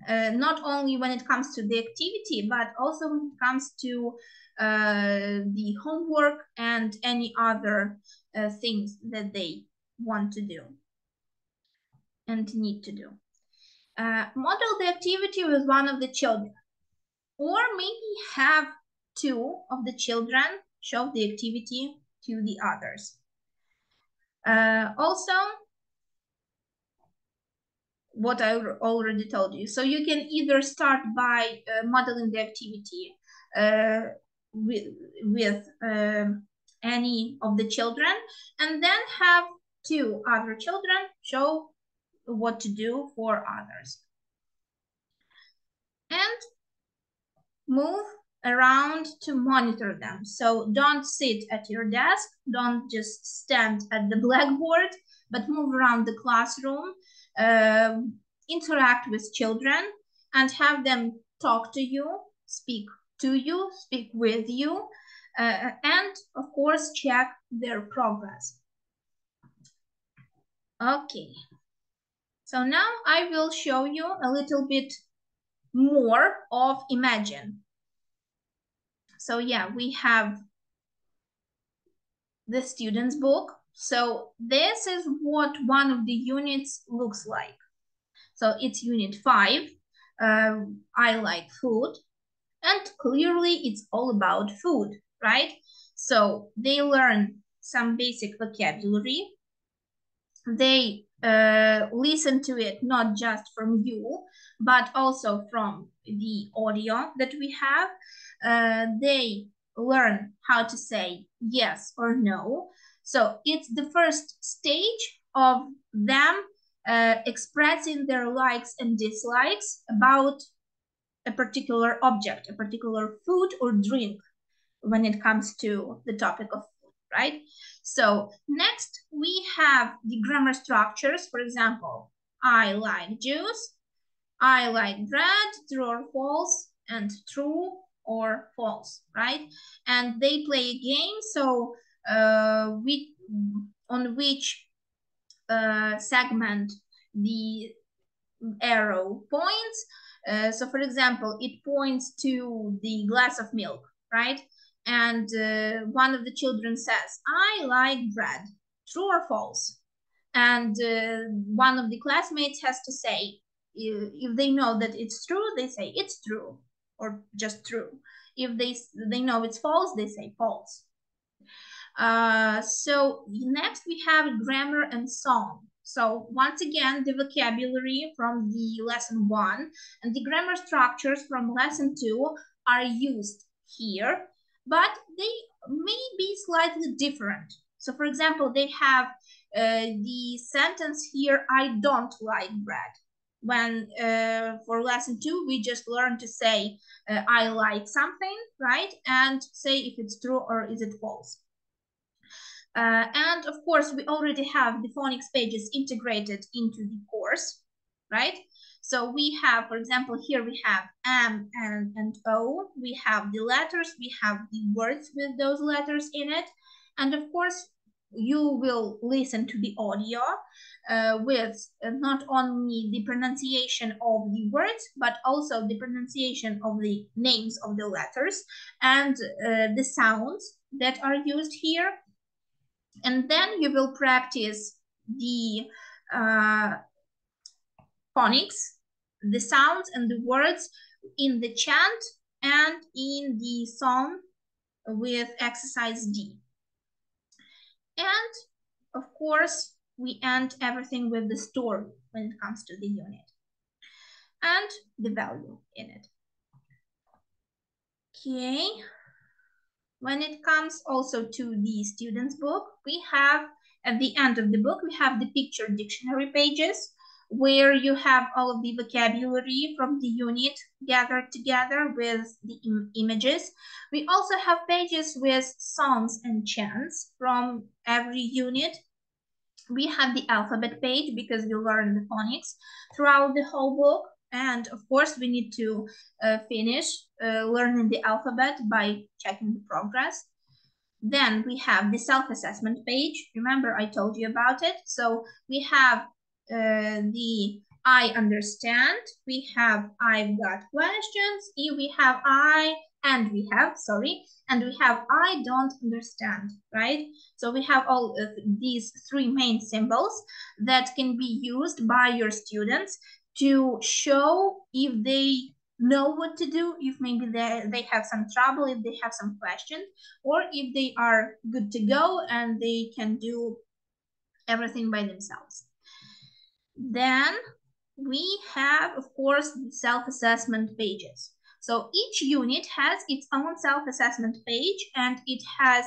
A: not only when it comes to the activity, but also when it comes to the homework and any other things that they want to do and need to do. Model the activity with one of the children, or maybe have two of the children show the activity to the others. Also, what I already told you. So you can either start by modeling the activity with any of the children, and then have two other children show what to do for others. And move around to monitor them. So don't sit at your desk, don't just stand at the blackboard, but move around the classroom, interact with children, and have them talk to you, speak with you, and of course check their progress. Okay, so now I will show you a little bit more of Imagine. So yeah, we have the student's book. So this is what one of the units looks like. So it's unit 5, I like food, and clearly it's all about food, right? So they learn some basic vocabulary. They listen to it not just from you, but also from the audio that we have. They learn how to say yes or no. So it's the first stage of them expressing their likes and dislikes about a particular object, a particular food or drink when it comes to the topic of food, right? So next we have the grammar structures. For example, I like juice, I like bread, true or false, and true or false, right? And they play a game, so on which segment the arrow points. So for example, it points to the glass of milk, right? And one of the children says, I like bread, true or false? And one of the classmates has to say, if they know that it's true, they say it's true, or just true. If they know it's false, they say false. So next we have grammar and song. So once again, the vocabulary from the lesson 1 and the grammar structures from lesson 2 are used here, but they may be slightly different. So for example, they have the sentence here, I don't like bread. When for lesson 2, we just learn to say, I like something, right? And say if it's true or is it false. And of course, we already have the phonics pages integrated into the course, right? So we have, for example, here we have M and O. We have the letters, we have the words with those letters in it. And of course, you will listen to the audio with not only the pronunciation of the words, but also the pronunciation of the names of the letters and the sounds that are used here. And then you will practice the phonics, the sounds and the words in the chant and in the song with exercise D. And of course, we end everything with the story when it comes to the unit and the value in it. Okay. When it comes also to the student's book, we have at the end of the book, we have the picture dictionary pages where you have all of the vocabulary from the unit gathered together with the images. We also have pages with songs and chants from every unit. We have the alphabet page because we learn the phonics throughout the whole book. And of course, we need to finish learning the alphabet by checking the progress. Then we have the self-assessment page. Remember, I told you about it. So we have the I understand. We have I've got questions. We have and we have I don't understand, right? So we have all of these three main symbols that can be used by your students to show if they know what to do, if maybe they have some trouble, if they have some questions, or if they are good to go and they can do everything by themselves. Then we have, of course, the self-assessment pages. So each unit has its own self-assessment page, and it has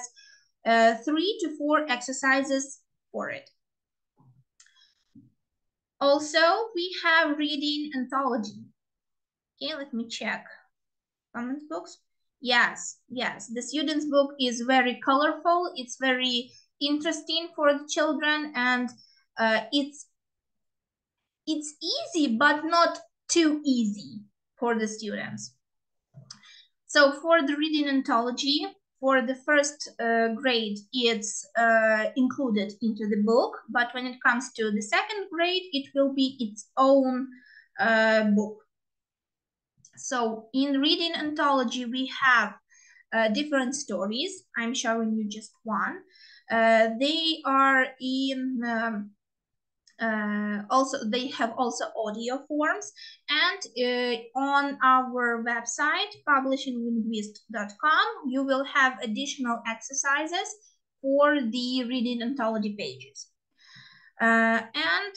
A: 3 to 4 exercises for it. Also, we have reading anthology. Okay, let me check. Comment books. Yes, the student's book is very colorful. It's very interesting for the children, and it's easy, but not too easy for the students. So for the reading anthology, for the first grade, it's included into the book, but when it comes to the second grade, it will be its own book. So in reading anthology, we have different stories. I'm showing you just one. They are in they have also audio forms, and on our website publishinglinguist.com you will have additional exercises for the reading anthology pages, and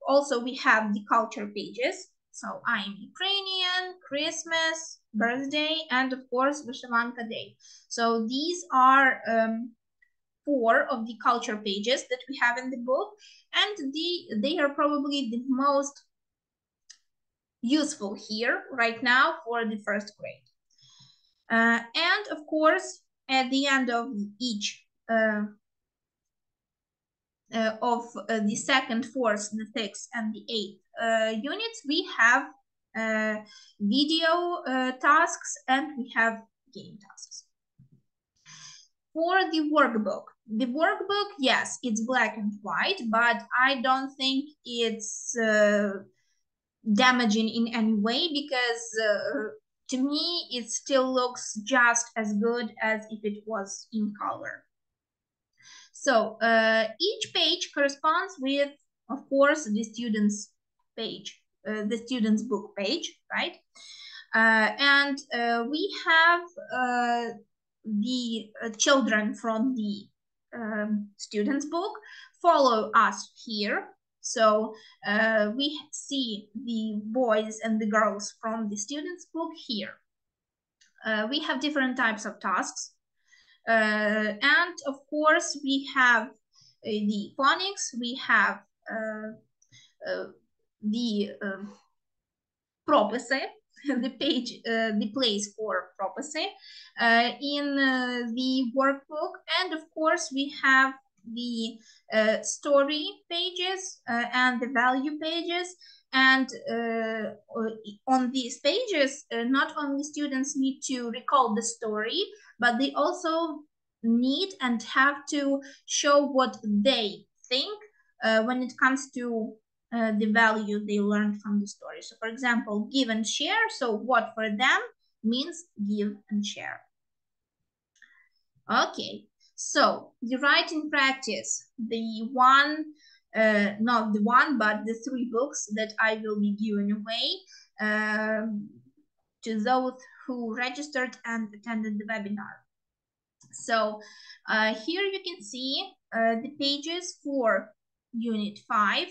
A: also we have the culture pages. So I'm Ukrainian, Christmas, birthday, and of course Vyshyvanka Day. So these are 4 of the culture pages that we have in the book, and they are probably the most useful here right now for the first grade. And of course, at the end of each of the second, fourth, the sixth, and the eighth units, we have video tasks and we have game tasks. For the workbook, yes, it's black and white, but I don't think it's damaging in any way, because to me, it still looks just as good as if it was in color. So each page corresponds with, of course, the student's page, the student's book page, right? And we have the children from the student's book follow us here. So we see the boys and the girls from the student's book here. We have different types of tasks. And of course, we have the phonics, we have the prophecy, the page, the place for prophecy in the workbook. And of course, we have the story pages and the value pages. And on these pages, not only students need to recall the story, but they also need and have to show what they think when it comes to the value they learned from the story. So for example, give and share. So what for them means give and share. Okay, so the writing practice, the one, not the one, but the 3 books that I will be giving away to those who registered and attended the webinar. So here you can see the pages for Unit 5.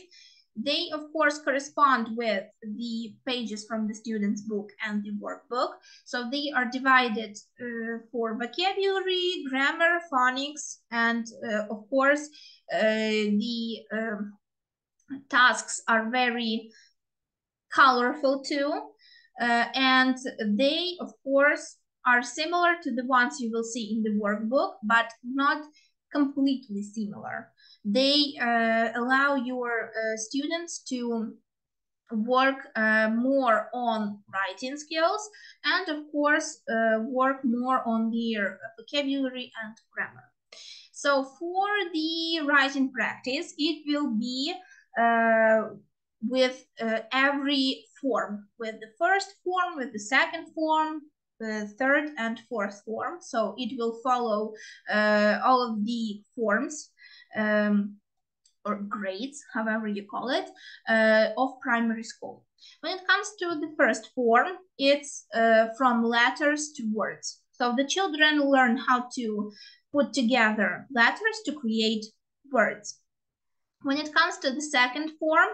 A: They, of course, correspond with the pages from the student's book and the workbook. So they are divided for vocabulary, grammar, phonics, and of course, the tasks are very colorful too. And they, of course, are similar to the ones you will see in the workbook, but not completely similar. They allow your students to work more on writing skills and, of course, work more on their vocabulary and grammar. So for the writing practice, it will be with every form, with the first form, with the second form, the third and fourth form. So it will follow all of the forms or grades, however you call it, of primary school. When it comes to the first form, it's from letters to words. So the children learn how to put together letters to create words. When it comes to the second form,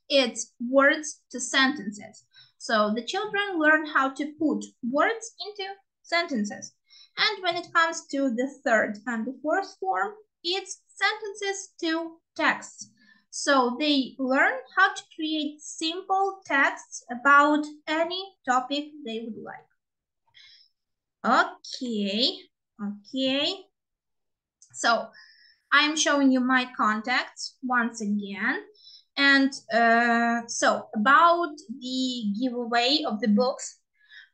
A: it's words to sentences. So the children learn how to put words into sentences. And when it comes to the third and the fourth form, it's sentences to texts. So they learn how to create simple texts about any topic they would like. Okay. So I'm showing you my contacts once again. And so about the giveaway of the books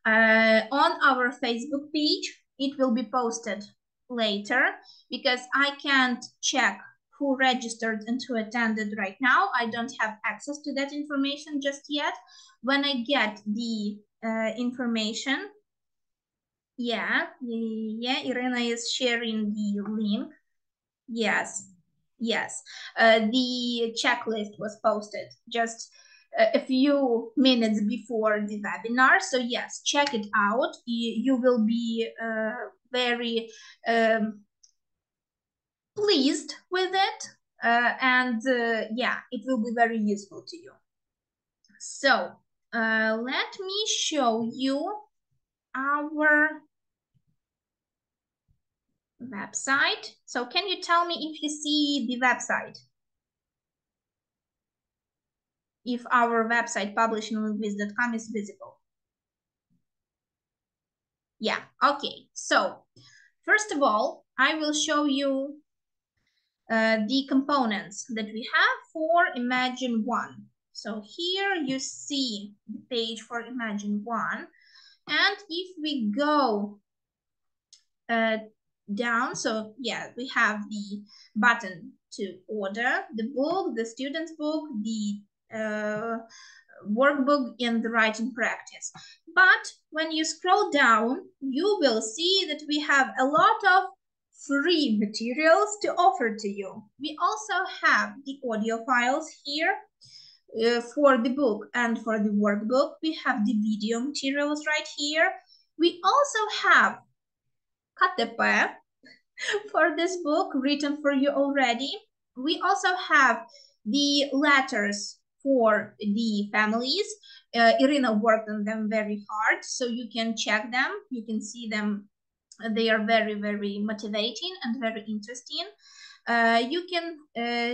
A: on our Facebook page, it will be posted later because I can't check who registered and who attended right now. I don't have access to that information just yet. When I get the information, yeah, Irina is sharing the link. Yes. The checklist was posted just a few minutes before the webinar. So yes, check it out. You will be very pleased with it. And yeah, it will be very useful to you. So let me show you our website. So can you tell me if you see the website? If our website publishinglingviz.com is visible. Yeah, okay. So first of all, I will show you the components that we have for Imagine 1. So here you see the page for Imagine 1. And if we go down, so yeah, we have the button to order the book, the student's book, the workbook in the writing practice. But when you scroll down, you will see that we have a lot of free materials to offer to you. We also have the audio files here for the book and for the workbook. We have the video materials right here. We also have KTP for this book written for you already. We also have the letters for the families. Irina worked on them very hard, so you can check them. You can see them. They are very, very motivating and very interesting. You can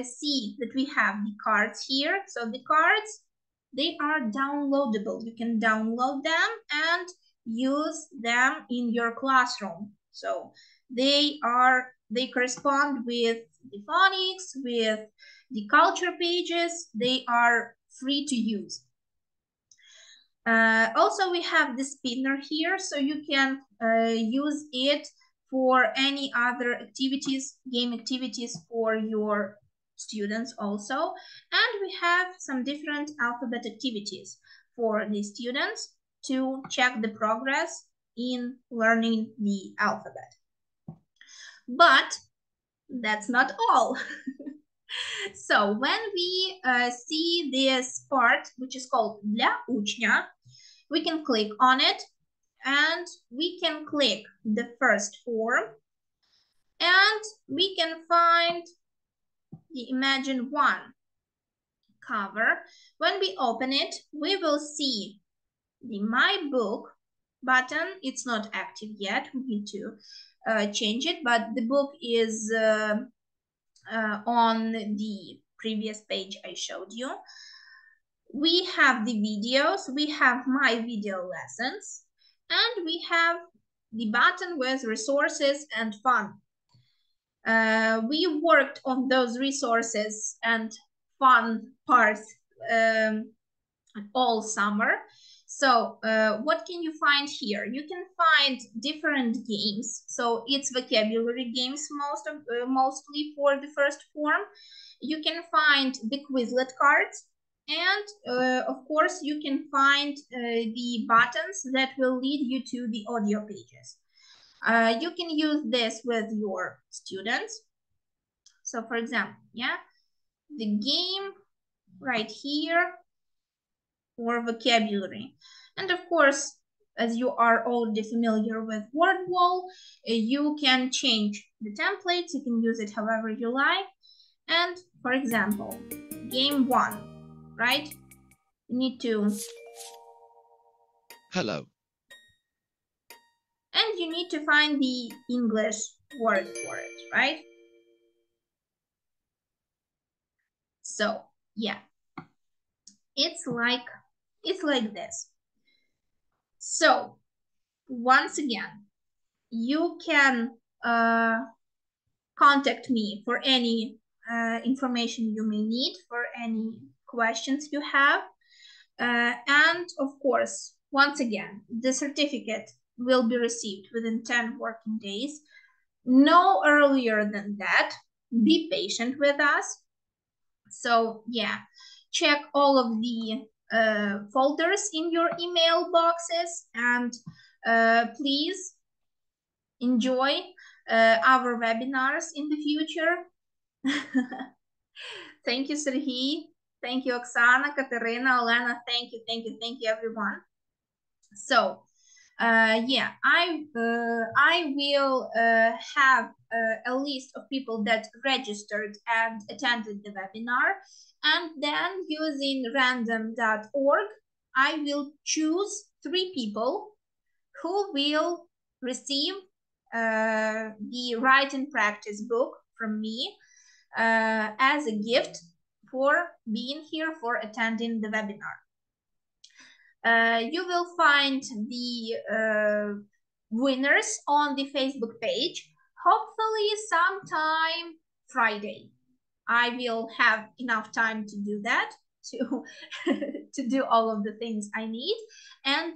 A: see that we have the cards here. So the cards, they are downloadable. You can download them and use them in your classroom. So they correspond with the phonics, with the culture pages. They are free to use. Also, we have the spinner here, so you can use it for any other activities, game activities for your students also. And we have some different alphabet activities for the students to check the progress in learning the alphabet. But that's not all. So when we see this part, which is called для учня, we can click on it and we can click the first form and we can find the Imagine 1 cover. When we open it, we will see the My Book button. It's not active yet. We need to change it, but the book is on the previous page I showed you. We have the videos, we have my video lessons, and we have the button with resources and fun. We worked on those resources and fun parts all summer. So what can you find here? You can find different games. So it's vocabulary games mostly for the first form. You can find the Quizlet cards. And of course, you can find the buttons that will lead you to the audio pages. You can use this with your students. So for example, yeah, the game right here or vocabulary. And of course, as you are already familiar with word wall, you can change the templates. You can use it however you like. And for example, game 1, right? You need to...
C: Hello.
A: And you need to find the English word for it, right? So, yeah. It's like this. So, once again, you can contact me for any information you may need, for any questions you have. And of course, once again, the certificate will be received within 10 working days. No earlier than that. Be patient with us. So yeah, check all of the folders in your email boxes, and please enjoy our webinars in the future. Thank you, Serhii. Thank you, Oksana, Katerina, Olena. Thank you, everyone. So, yeah, I will have a list of people that registered and attended the webinar, and then using random.org, I will choose 3 people who will receive the writing practice book from me as a gift for being here, for attending the webinar. You will find the winners on the Facebook page, hopefully sometime Friday. I will have enough time to do that, to, to do all of the things I need, and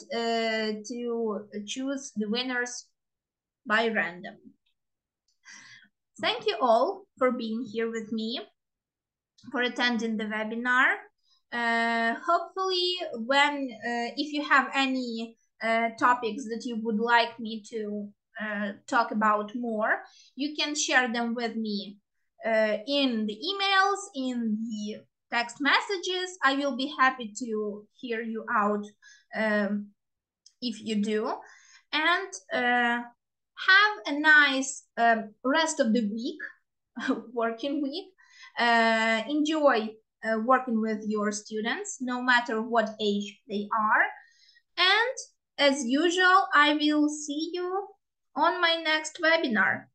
A: to choose the winners by random. Thank you all for being here with me, for attending the webinar. Hopefully, if you have any topics that you would like me to talk about more, you can share them with me in the emails, in the text messages. I will be happy to hear you out if you do. And have a nice rest of the week, working week. Enjoy working with your students, no matter what age they are. And as usual, I will see you on my next webinar.